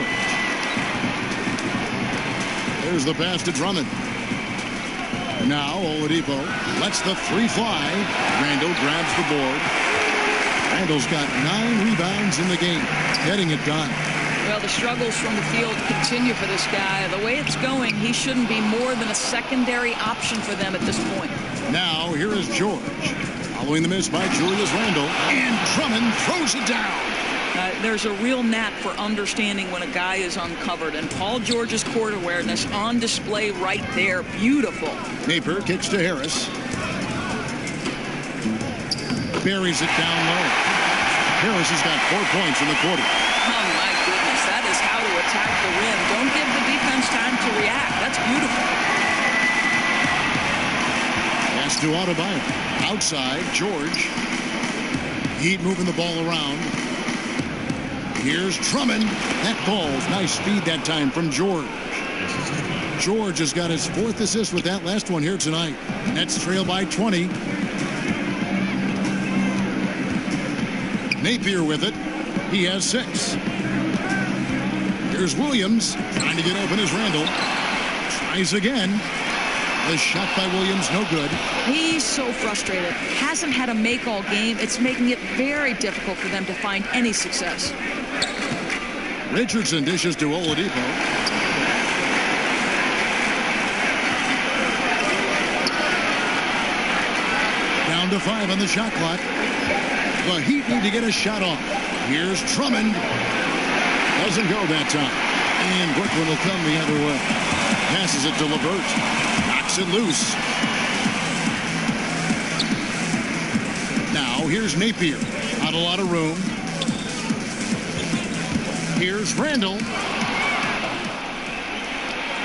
There's the pass to Drummond. Now Oladipo lets the three fly. Randall grabs the board. Randall's got 9 rebounds in the game, getting it done. Well, the struggles from the field continue for this guy. The way it's going, he shouldn't be more than a secondary option for them at this point. Now, here is George. Following the miss by Julius Randle. And Drummond throws it down. There's a real knack for understanding when a guy is uncovered. And Paul George's court awareness on display right there. Beautiful. Napier kicks to Harris. Buries it down low. Harris has got 4 points in the quarter. Oh, my goodness. That is how to attack the rim. Don't give the defense time to react. That's beautiful. Pass to Adebayo. Outside, George. Heat moving the ball around. Here's Drummond. That ball's nice speed that time from George. George has got his 4th assist with that last one here tonight. Nets trail by 20. Napier with it. He has 6. Here's Williams trying to get open as Randall. Tries again. The shot by Williams, no good. He's so frustrated. Hasn't had a make all game. It's making it very difficult for them to find any success. Richardson dishes to Oladipo. Down to 5 on the shot clock. The Heat need to get a shot off. Here's Drummond. Doesn't go that time. And Brooklyn will come the other way. Passes it to LeVert. Knocks it loose. Now here's Napier. Not a lot of room. Here's Randall.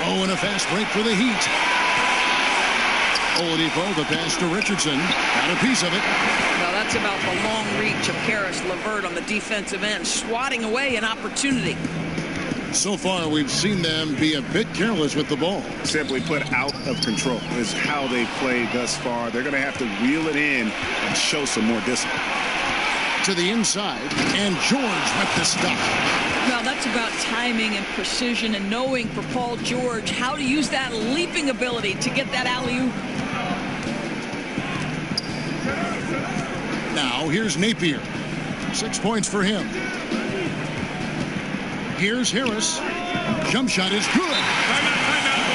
Oh, and a fast break for the Heat. Oladipo, the pass to Richardson. Got a piece of it. Well, that's about the long reach of Karis LeVert on the defensive end, swatting away an opportunity. So far, we've seen them be a bit careless with the ball. Simply put, out of control is how they played thus far. They're going to have to reel it in and show some more discipline. To the inside, and George with the stop. Well, that's about timing and precision and knowing for Paul George how to use that leaping ability to get that alley-oop. Now, here's Napier. 6 points for him. Here's Harris. Jump shot is good.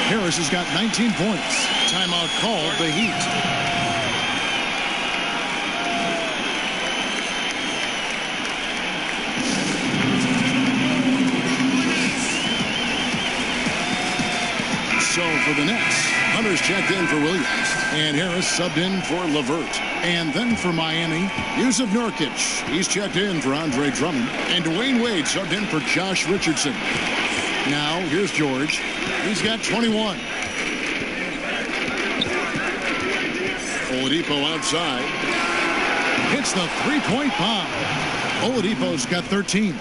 Harris has got 19 points. Timeout called the Heat. So for the Nets, Hunter's checked in for Williams. And Harris subbed in for LeVert. And then for Miami, Yusuf Nurkic. He's checked in for Andre Drummond. And Dwayne Wade subbed in for Josh Richardson. Now, here's George. He's got 21. Oladipo outside. Hits the three-point bomb. Oladipo's got 13.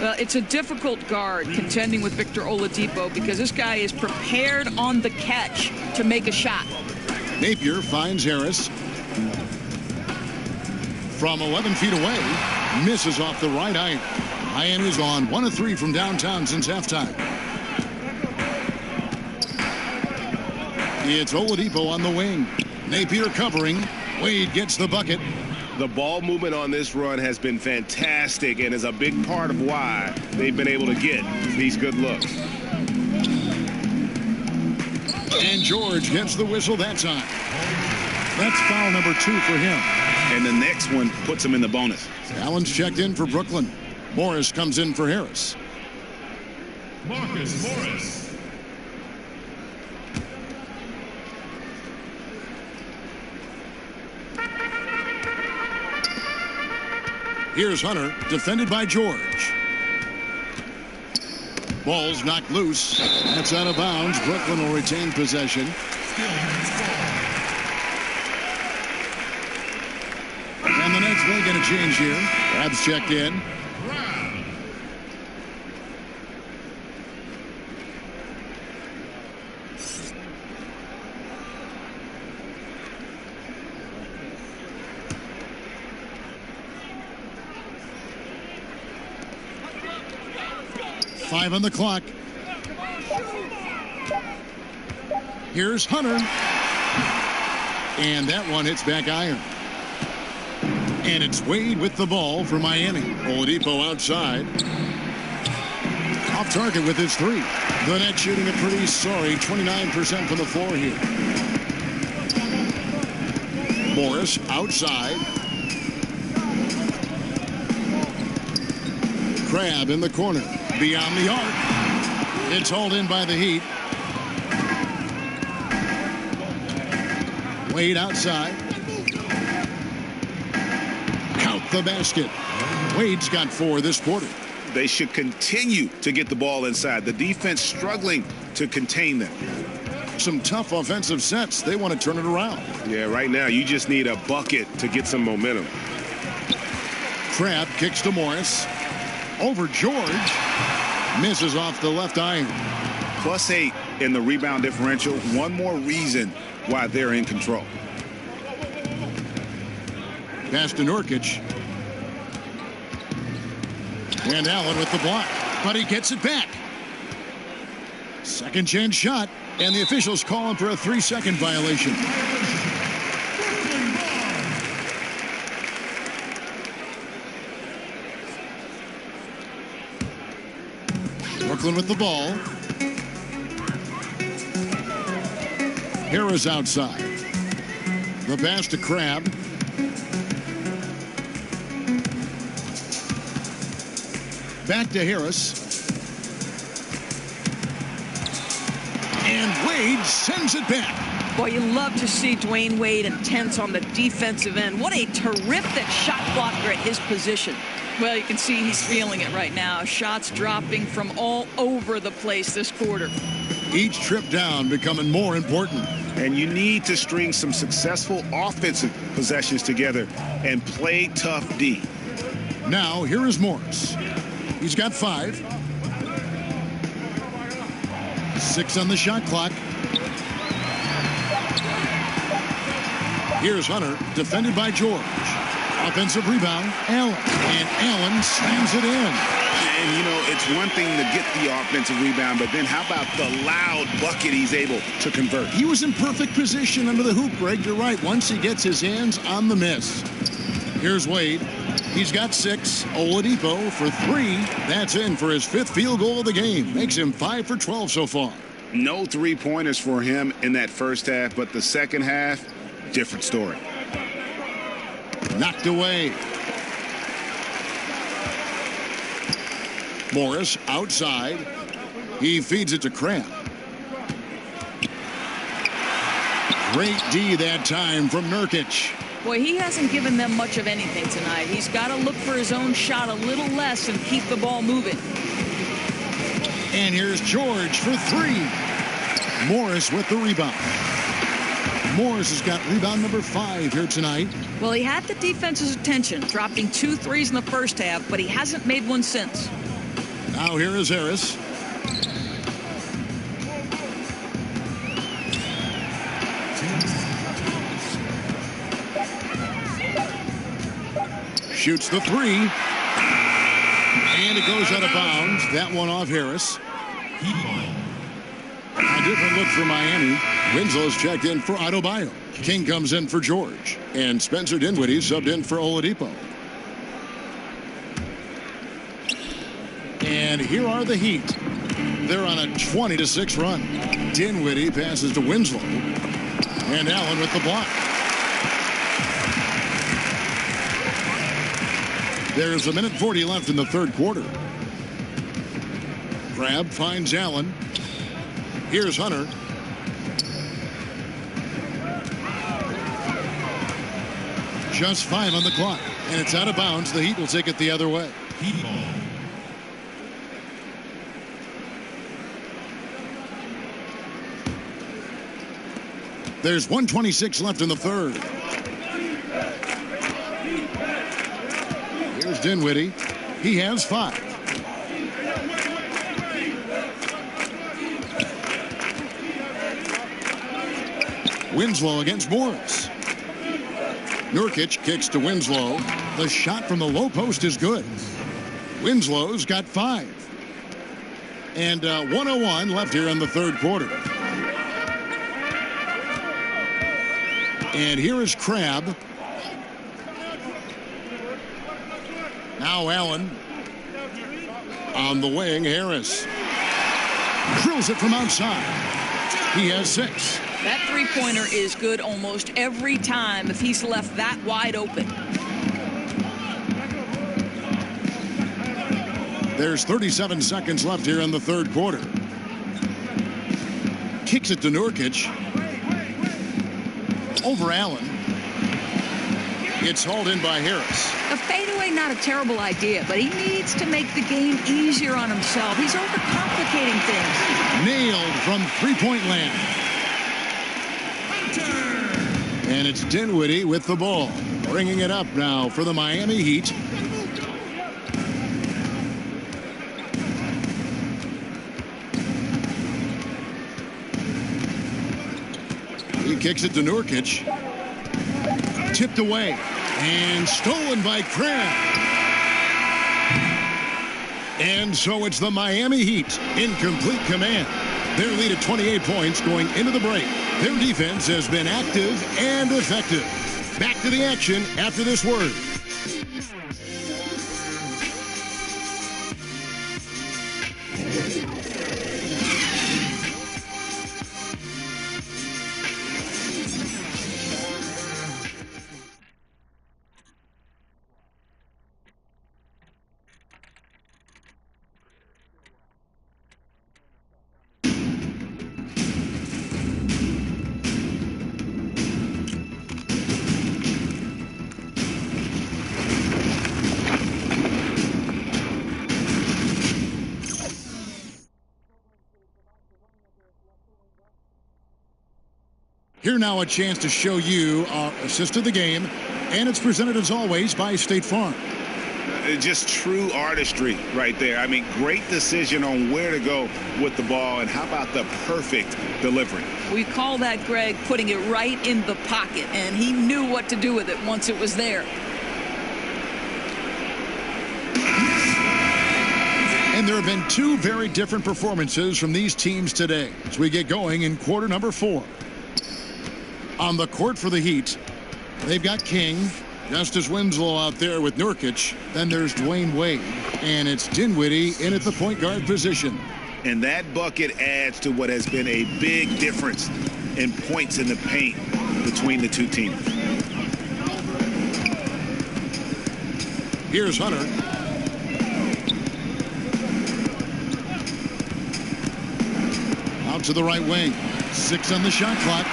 Well, it's a difficult guard contending with Victor Oladipo because this guy is prepared on the catch to make a shot. Napier finds Harris. From 11 feet away, misses off the right iron. Miami's gone 1 of 3 from downtown since halftime. It's Oladipo on the wing. Napier covering. Wade gets the bucket. The ball movement on this run has been fantastic and is a big part of why they've been able to get these good looks. And George gets the whistle that time. That's foul number 2 for him. And the next one puts him in the bonus. Allen's checked in for Brooklyn. Morris comes in for Harris. Marcus Morris. Here's Hunter, defended by George. Ball's knocked loose. That's out of bounds. Brooklyn will retain possession. And the Nets will get a change here. Crab's checked in. 5 on the clock. Here's Hunter. And that one hits back iron. And it's Wade with the ball for Miami. Oladipo outside. Off target with his 3. The Nets shooting a pretty sorry 29% from the floor here. Morris outside. Crab in the corner. Beyond the arc. It's hauled in by the Heat. Wade outside. Count the basket. Wade's got 4 this quarter. They should continue to get the ball inside. The defense struggling to contain them. Some tough offensive sets. They want to turn it around. Yeah, right now you just need a bucket to get some momentum. Crab kicks to Morris. Over George. Misses off the left iron. +8 in the rebound differential. One more reason why they're in control. Pass to Nurkic. And Allen with the block. But he gets it back. Second chance shot. And the officials call him for a 3-second violation. Brooklyn with the ball. Harris outside. The pass to Crab. Back to Harris. And Wade sends it back. Boy, you love to see Dwayne Wade intense on the defensive end. What a terrific shot blocker at his position. Well, you can see he's feeling it right now. Shots dropping from all over the place this quarter. Each trip down becoming more important. And you need to string some successful offensive possessions together and play tough D. Now, here is Morris. He's got 5. 6 on the shot clock. Here's Hunter, defended by George. Offensive rebound, Allen. And Allen slams it in. And, you know, it's one thing to get the offensive rebound, but then how about the loud bucket he's able to convert? He was in perfect position under the hoop, Greg. You're right. Once he gets his hands on the miss. Here's Wade. He's got 6. Oladipo for 3. That's in for his 5th field goal of the game. Makes him 5 for 12 so far. No 3-pointers for him in that first half, but the second half, different story. Knocked away. Morris outside. He feeds it to Crab. Great D that time from Nurkic. Boy, he hasn't given them much of anything tonight. He's got to look for his own shot a little less and keep the ball moving. And here's George for 3. Morris with the rebound. Morris has got rebound number 5 here tonight. Well, he had the defense's attention, dropping 2 threes in the first half, but he hasn't made one since. Now here is Harris. Shoots the 3. And it goes out of bounds. That one off Harris. A different look for Miami. Winslow's checked in for Adebayo. King comes in for George. And Spencer Dinwiddie subbed in for Oladipo. And here are the Heat. They're on a 20-6 run. Dinwiddie passes to Winslow. And Allen with the block. There's 1:40 left in the third quarter. Crabbe finds Allen. Here's Hunter. Just 5 on the clock. And it's out of bounds. The Heat will take it the other way. Heat ball. There's 1:26 left in the third. Here's Dinwiddie. He has 5. Winslow against Morris. Nurkic kicks to Winslow. The shot from the low post is good. Winslow's got 5. And 1:01 left here in the third quarter. And here is Crabbe. Now Allen. On the wing, Harris. Drills it from outside. He has 6. That three-pointer is good almost every time if he's left that wide open. There's 37 seconds left here in the third quarter. Kicks it to Nurkic. Over Allen. It's hauled in by Harris. A fadeaway, not a terrible idea, but he needs to make the game easier on himself. He's overcomplicating things. Nailed from three-point land. And it's Dinwiddie with the ball. Bringing it up now for the Miami Heat. He kicks it to Nurkic. Tipped away. And stolen by Crabbe. And so it's the Miami Heat in complete command. Their lead at 28 points going into the break. Their defense has been active and effective. Back to the action after this word. Here now a chance to show you our assist of the game, and it's presented as always by State Farm. Just true artistry right there. I mean, great decision on where to go with the ball, and how about the perfect delivery? We call that, Greg, putting it right in the pocket, and he knew what to do with it once it was there. And there have been two very different performances from these teams today as we get going in quarter number 4. On the court for the Heat, they've got King, Justice Winslow out there with Nurkic. Then there's Dwayne Wade, and it's Dinwiddie in at the point guard position. And that bucket adds to what has been a big difference in points in the paint between the two teams. Here's Hunter. Out to the right wing. 6 on the shot clock.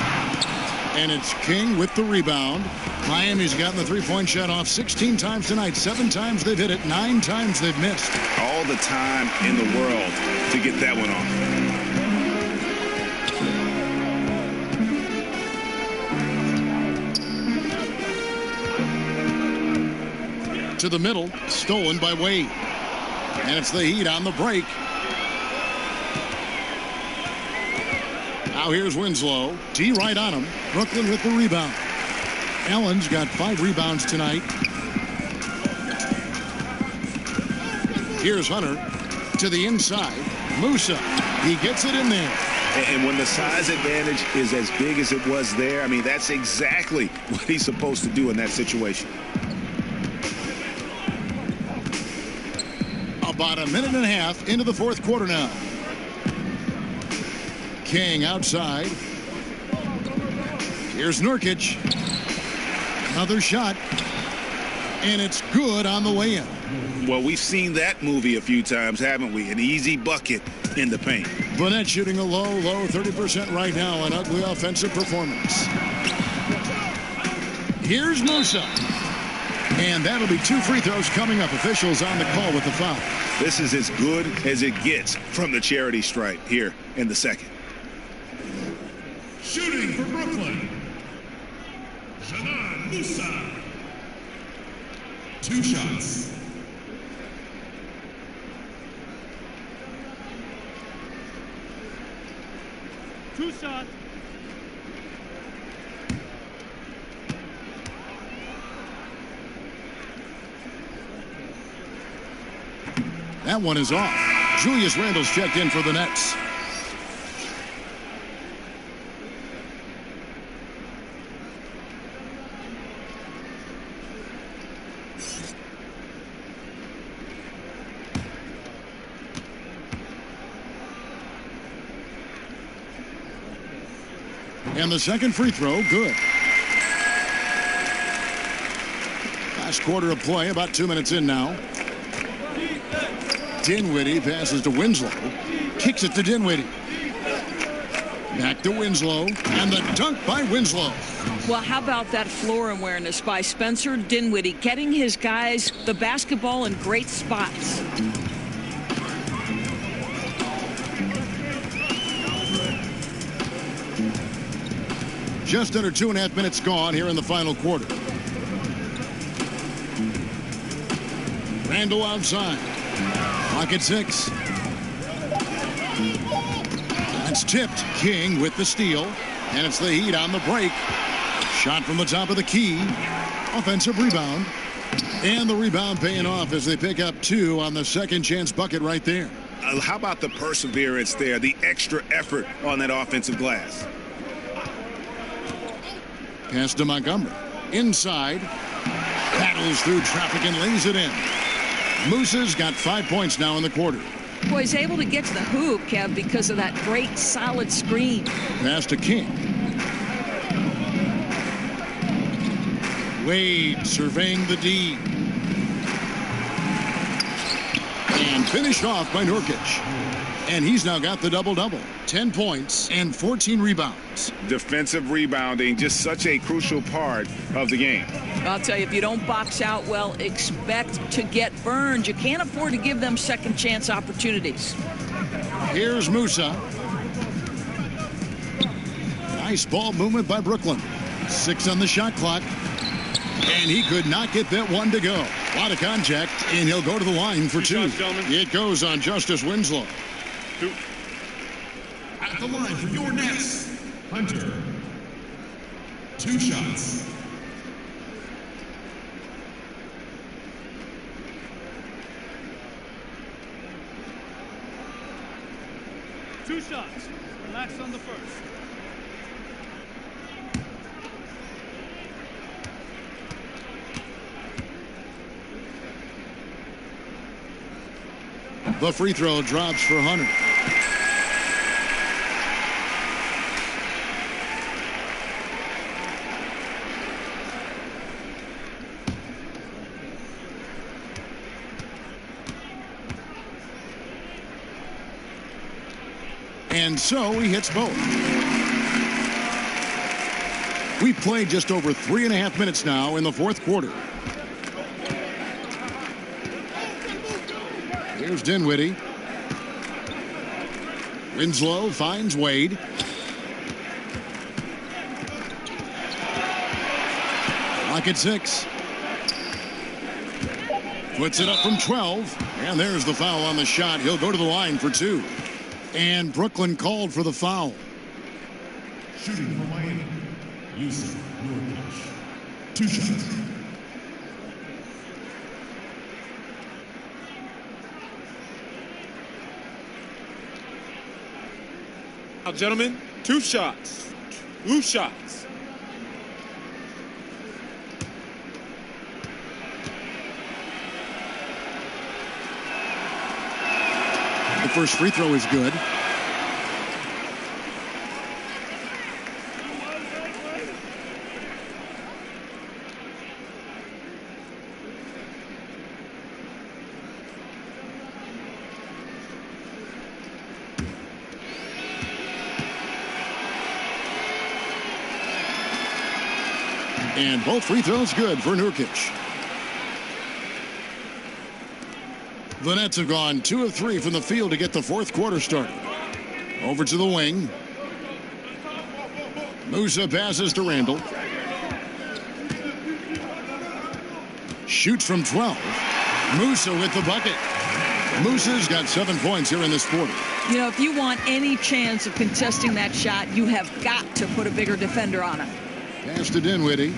And it's King with the rebound. Miami's gotten the three-point shot off 16 times tonight. 7 times they've hit it. 9 times they've missed. All the time in the world to get that one off. To the middle. Stolen by Wade. And it's the Heat on the break. Now here's Winslow. D right on him. Brooklyn with the rebound. Allen's got 5 rebounds tonight. Here's Hunter to the inside. Musa. He gets it in there. And when the size advantage is as big as it was there, I mean, that's exactly what he's supposed to do in that situation. About a minute and a half into the fourth quarter now. King outside. Here's Nurkic. Another shot. And it's good on the way in. Well, we've seen that movie a few times, haven't we? An easy bucket in the paint. Burnett shooting a low 30% right now. An ugly offensive performance. Here's Musa. And that'll be 2 free throws coming up. Officials on the call with the foul. This is as good as it gets from the charity stripe here in the second. Shooting for Brooklyn, Dzanan Musa. 2 shots. That one is off. Julius Randle's checked in for the Nets. And the second free throw, good. Last quarter of play, about 2 minutes in now. Dinwiddie passes to Winslow. Kicks it to Dinwiddie. Back to Winslow. And the dunk by Winslow. Well, how about that floor awareness by Spencer Dinwiddie, getting his guys the basketball in great spots. Just under 2.5 minutes gone here in the final quarter. Randle outside. Clock at 6. That's tipped. King with the steal. And it's the Heat on the break. Shot from the top of the key. Offensive rebound. And the rebound paying off as they pick up 2 on the second chance bucket right there. How about the perseverance there, the extra effort on that offensive glass? Pass to Montgomery. Inside. Battles through traffic and lays it in. Musa's got 5 points now in the quarter. Boy, he's able to get to the hoop, Kev, because of that great solid screen. Pass to King. Wade surveying the D. And finished off by Nurkic. And he's now got the double-double. 10 points and 14 rebounds. Defensive rebounding, just such a crucial part of the game. I'll tell you, if you don't box out well, expect to get burned. You can't afford to give them second chance opportunities. Here's Musa. Nice ball movement by Brooklyn. 6 on the shot clock. And he could not get that one to go. A lot of contact, and he'll go to the line for 2. It goes on Justice Winslow. 2. At the line for your Nets, Hunter. 2 shots. Relax on the first. The free throw drops for Hunter. And so he hits both. We played just over 3.5 minutes now in the fourth quarter. Here's Dinwiddie. Winslow finds Wade. Clock at 6. Puts it up from 12. And there's the foul on the shot. He'll go to the line for 2. And Brooklyn called for the foul. Shooting for Miami, Jusuf Nurkic. 2 shots. Now, gentlemen, 2 shots. 2 shots. The first free throw is good. And both free throws good for Nurkic. The Nets have gone 2 of 3 from the field to get the fourth quarter started. Over to the wing. Musa passes to Randall. Shoots from 12. Musa with the bucket. Musa's got 7 points here in this quarter. You know, if you want any chance of contesting that shot, you have got to put a bigger defender on him. Pass to Dinwiddie.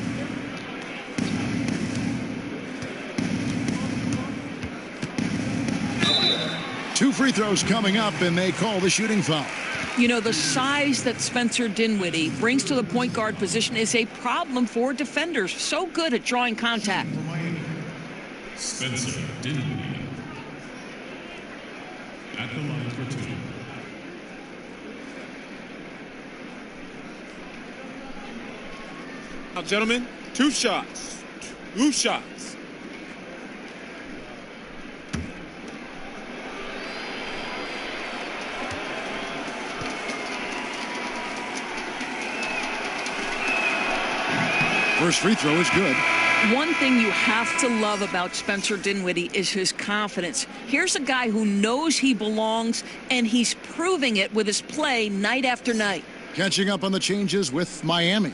Two free throws coming up, and they call the shooting foul. You know, the size that Spencer Dinwiddie brings to the point guard position is a problem for defenders. So good at drawing contact. Spencer Dinwiddie at the line for 2. Now, gentlemen, 2 shots. 2 shots. First free throw is good. One thing you have to love about Spencer Dinwiddie is his confidence. Here's a guy who knows he belongs, and he's proving it with his play night after night. Catching up on the changes with Miami.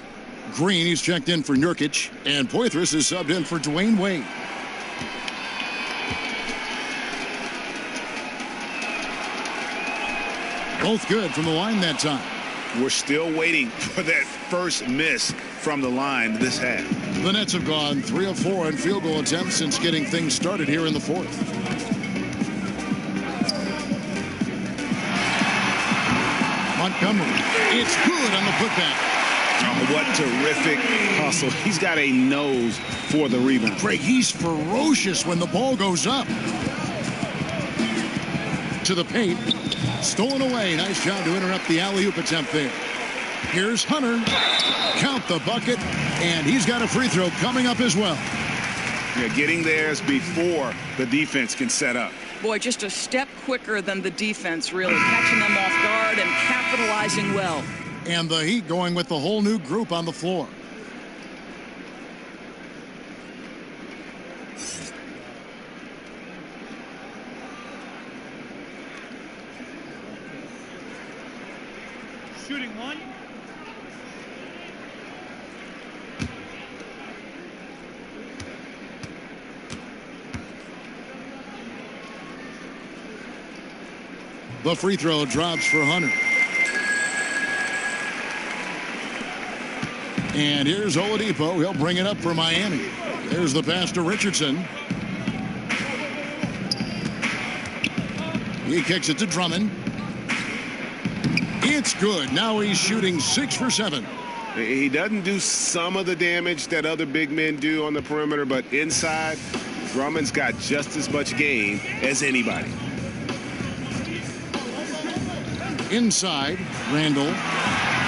Green, he's checked in for Nurkic, and Poitras is subbed in for Dwayne Wade. Both good from the line that time. We're still waiting for that first miss from the line this half. The Nets have gone 3 of 4 in field goal attempts since getting things started here in the fourth. Montgomery, it's good on the putback. Oh, what terrific hustle. He's got a nose for the rebound. Craig, he's ferocious when the ball goes up. To the paint. Stolen away. Nice job to interrupt the alley-oop attempt there. Here's Hunter. Count the bucket. And he's got a free throw coming up as well. Yeah, getting theirs before the defense can set up. Boy, just a step quicker than the defense, really. Catching them off guard and capitalizing well. And the Heat going with the whole new group on the floor. Shooting one. The free throw drops for Hunter. And here's Oladipo. He'll bring it up for Miami. There's the pass to Richardson. He kicks it to Drummond. It's good. Now he's shooting 6 for 7. He doesn't do some of the damage that other big men do on the perimeter, but inside, Drummond's got just as much game as anybody. Inside, Randall.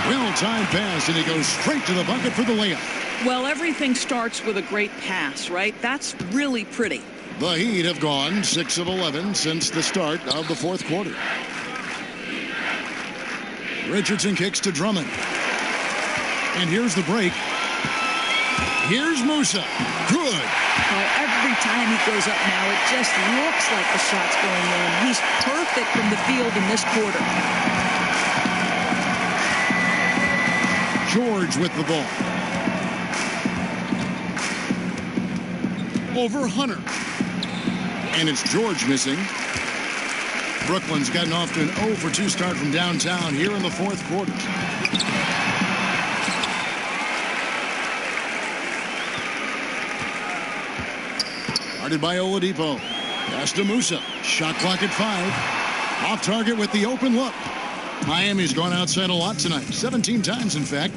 Well-timed pass, and he goes straight to the bucket for the layup. Well, everything starts with a great pass, right? That's really pretty. The Heat have gone 6 of 11 since the start of the fourth quarter. Richardson kicks to Drummond. And here's the break. Here's Musa. Good. Every time he goes up now, it just looks like the shot's going in. He's perfect from the field in this quarter. George with the ball. Over Hunter. And it's George missing. Brooklyn's gotten off to an 0 for 2 start from downtown here in the fourth quarter. Guarded by Oladipo. Pass to Musa. Shot clock at 5. Off target with the open look. Miami's gone outside a lot tonight. 17 times, in fact.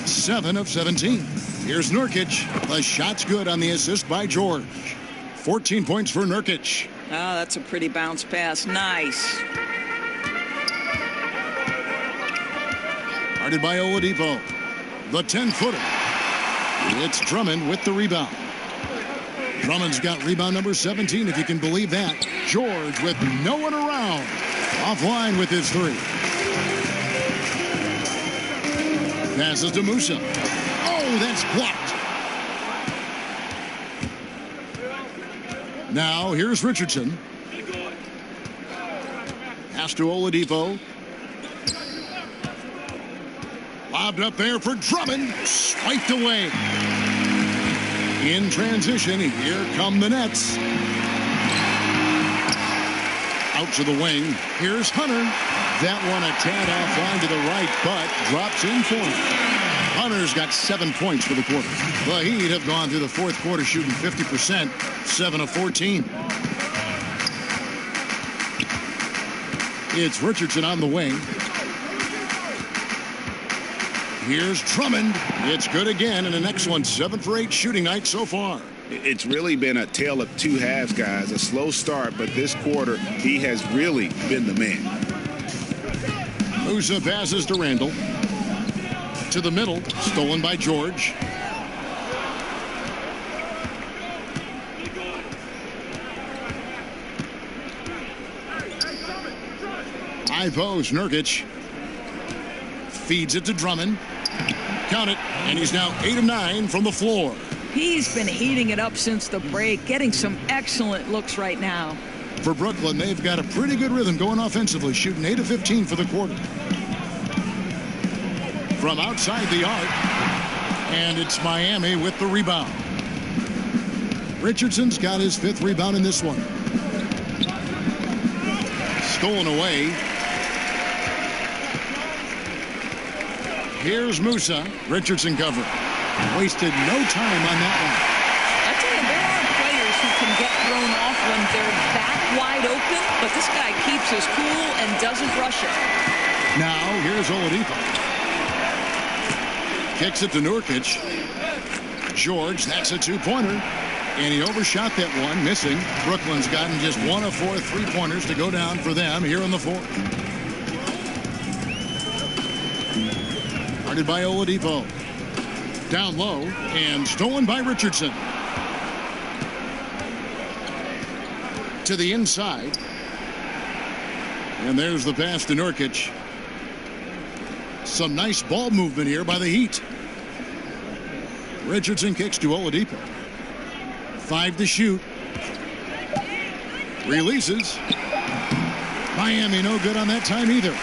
7 of 17. Here's Nurkic. The shot's good on the assist by George. 14 points for Nurkic. Oh, that's a pretty bounce pass. Nice. Guarded by Oladipo. The 10-footer. It's Drummond with the rebound. Drummond's got rebound number 17, if you can believe that. George with no one around. Offline with his three. Passes to Musa. Oh, that's blocked. Now, here's Richardson. Pass to Oladipo. Lobbed up there for Drummond. Swiped away. In transition, here come the Nets. Out to the wing. Here's Hunter. That one a tad offline to the right, but drops in for him. Hunter's got 7 points for the quarter. The Heat have gone through the fourth quarter shooting 50%, 7 of 14. It's Richardson on the wing. Here's Drummond. It's good again, and the next one, 7 for 8 shooting night so far. It's really been a tale of two halves, guys. A slow start, but this quarter, he has really been the man. Musa passes to Randall. To the middle, stolen by George. High post, Nurkic. Feeds it to Drummond. Count it, and he's now 8 of 9 from the floor. He's been heating it up since the break, getting some excellent looks right now. For Brooklyn, they've got a pretty good rhythm going offensively, shooting 8 of 15 for the quarter. From outside the arc, and it's Miami with the rebound. Richardson's got his 5th rebound in this one. Stolen away. Here's Musa. Richardson cover. Wasted no time on that one. I tell you, there are players who can get thrown off when they're that wide open, but this guy keeps his cool and doesn't rush it. Now, here's Oladipo. Kicks it to Nurkic. George, that's a 2-pointer. And he overshot that one, missing. Brooklyn's gotten just 1 of 4 3-pointers to go down for them here in the fourth. Guarded by Oladipo. Down low and stolen by Richardson. To the inside. And there's the pass to Nurkic. Some nice ball movement here by the Heat. Richardson kicks to Oladipo. 5 to shoot. Releases. Miami no good on that time either.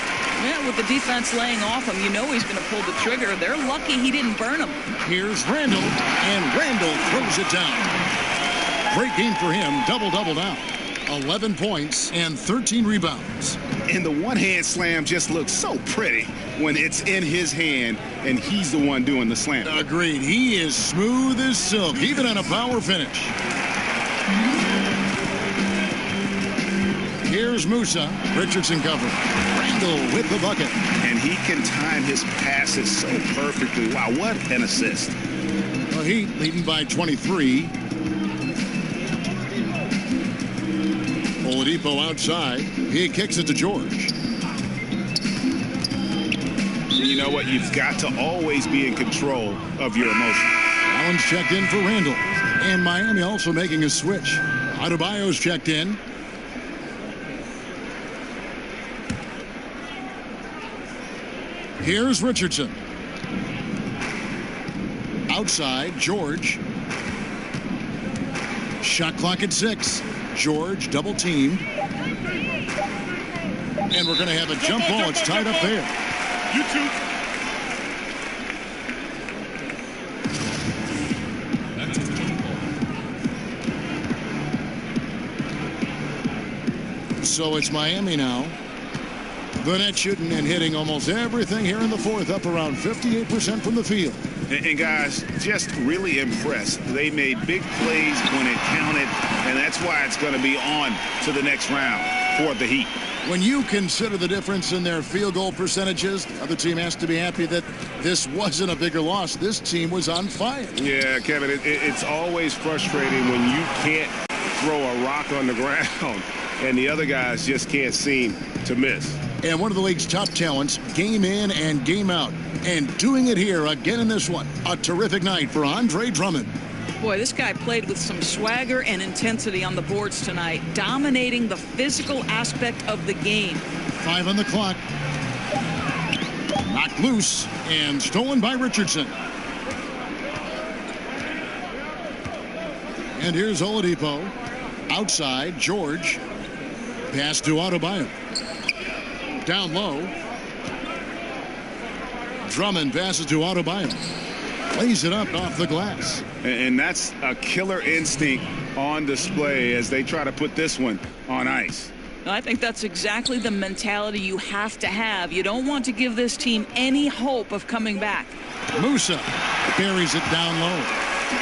Yeah, with the defense laying off him, you know he's going to pull the trigger. They're lucky he didn't burn him. Here's Randall, and Randall throws it down. Great game for him. Double-double now. 11 points and 13 rebounds. And the one-hand slam just looks so pretty when it's in his hand and he's the one doing the slam. Agreed. He is smooth as silk, even on a power finish. Here's Musa. Richardson cover. Randall with the bucket. And he can time his passes so perfectly. Wow, what an assist. The Heat leading by 23. Oladipo outside. He kicks it to George. You know what? You've got to always be in control of your emotions. Allen's checked in for Randall. And Miami also making a switch. Adebayo's checked in. Here's Richardson. Outside, George. Shot clock at 6. George double teamed. And we're going to have a jump ball. It's tied up there. You two. So it's Miami now. The net shooting and hitting almost everything here in the fourth, up around 58% from the field. And guys, just really impressed. They made big plays when it counted, and that's why it's going to be on to the next round for the Heat. When you consider the difference in their field goal percentages, the other team has to be happy that this wasn't a bigger loss. This team was on fire. Yeah, Kevin, it's always frustrating when you can't throw a rock on the ground and the other guys just can't seem to miss. And one of the league's top talents, game in and game out. And doing it here again in this one. A terrific night for Andre Drummond. Boy, this guy played with some swagger and intensity on the boards tonight, dominating the physical aspect of the game. 5 on the clock. Knocked loose and stolen by Richardson. And here's Oladipo. Outside, George. Pass to Adebayo. Down low. Drummond passes to Adebayo. Lays it up off the glass. And that's a killer instinct on display as they try to put this one on ice. I think that's exactly the mentality you have to have. You don't want to give this team any hope of coming back. Musa buries it down low.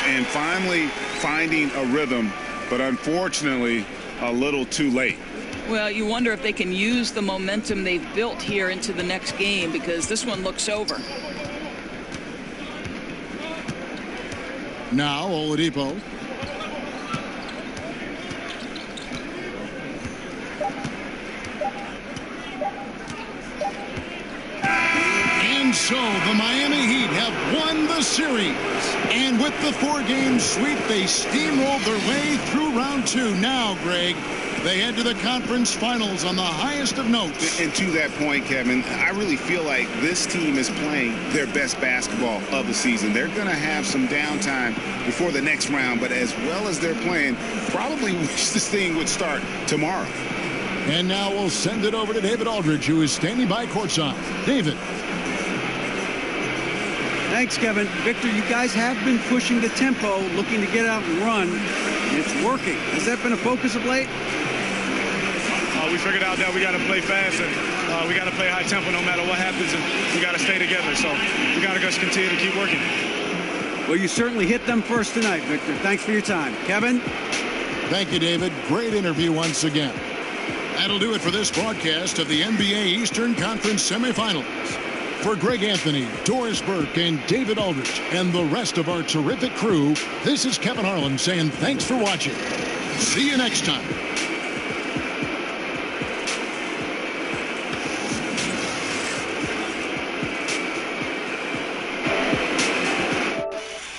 And finally finding a rhythm, but unfortunately a little too late. Well, you wonder if they can use the momentum they've built here into the next game, because this one looks over. Now Oladipo. And so the Miami Heat have won the series. And with the 4-game sweep, they steamrolled their way through round 2. Now, Greg, they head to the conference finals on the highest of notes. And to that point, Kevin, I really feel like this team is playing their best basketball of the season. They're going to have some downtime before the next round, but as well as they're playing, probably wish this thing would start tomorrow. And now we'll send it over to David Aldridge, who is standing by courtside. David. Thanks, Kevin. Victor, you guys have been pushing the tempo, looking to get out and run. It's working. Has that been a focus of late? We figured out that we got to play fast and we got to play high tempo no matter what happens, and we got to stay together. So we got to just continue to keep working. Well, you certainly hit them first tonight, Victor. Thanks for your time. Kevin? Thank you, David. Great interview once again. That'll do it for this broadcast of the NBA Eastern Conference semifinals. For Greg Anthony, Doris Burke, and David Aldridge, and the rest of our terrific crew, this is Kevin Harlan saying thanks for watching. See you next time.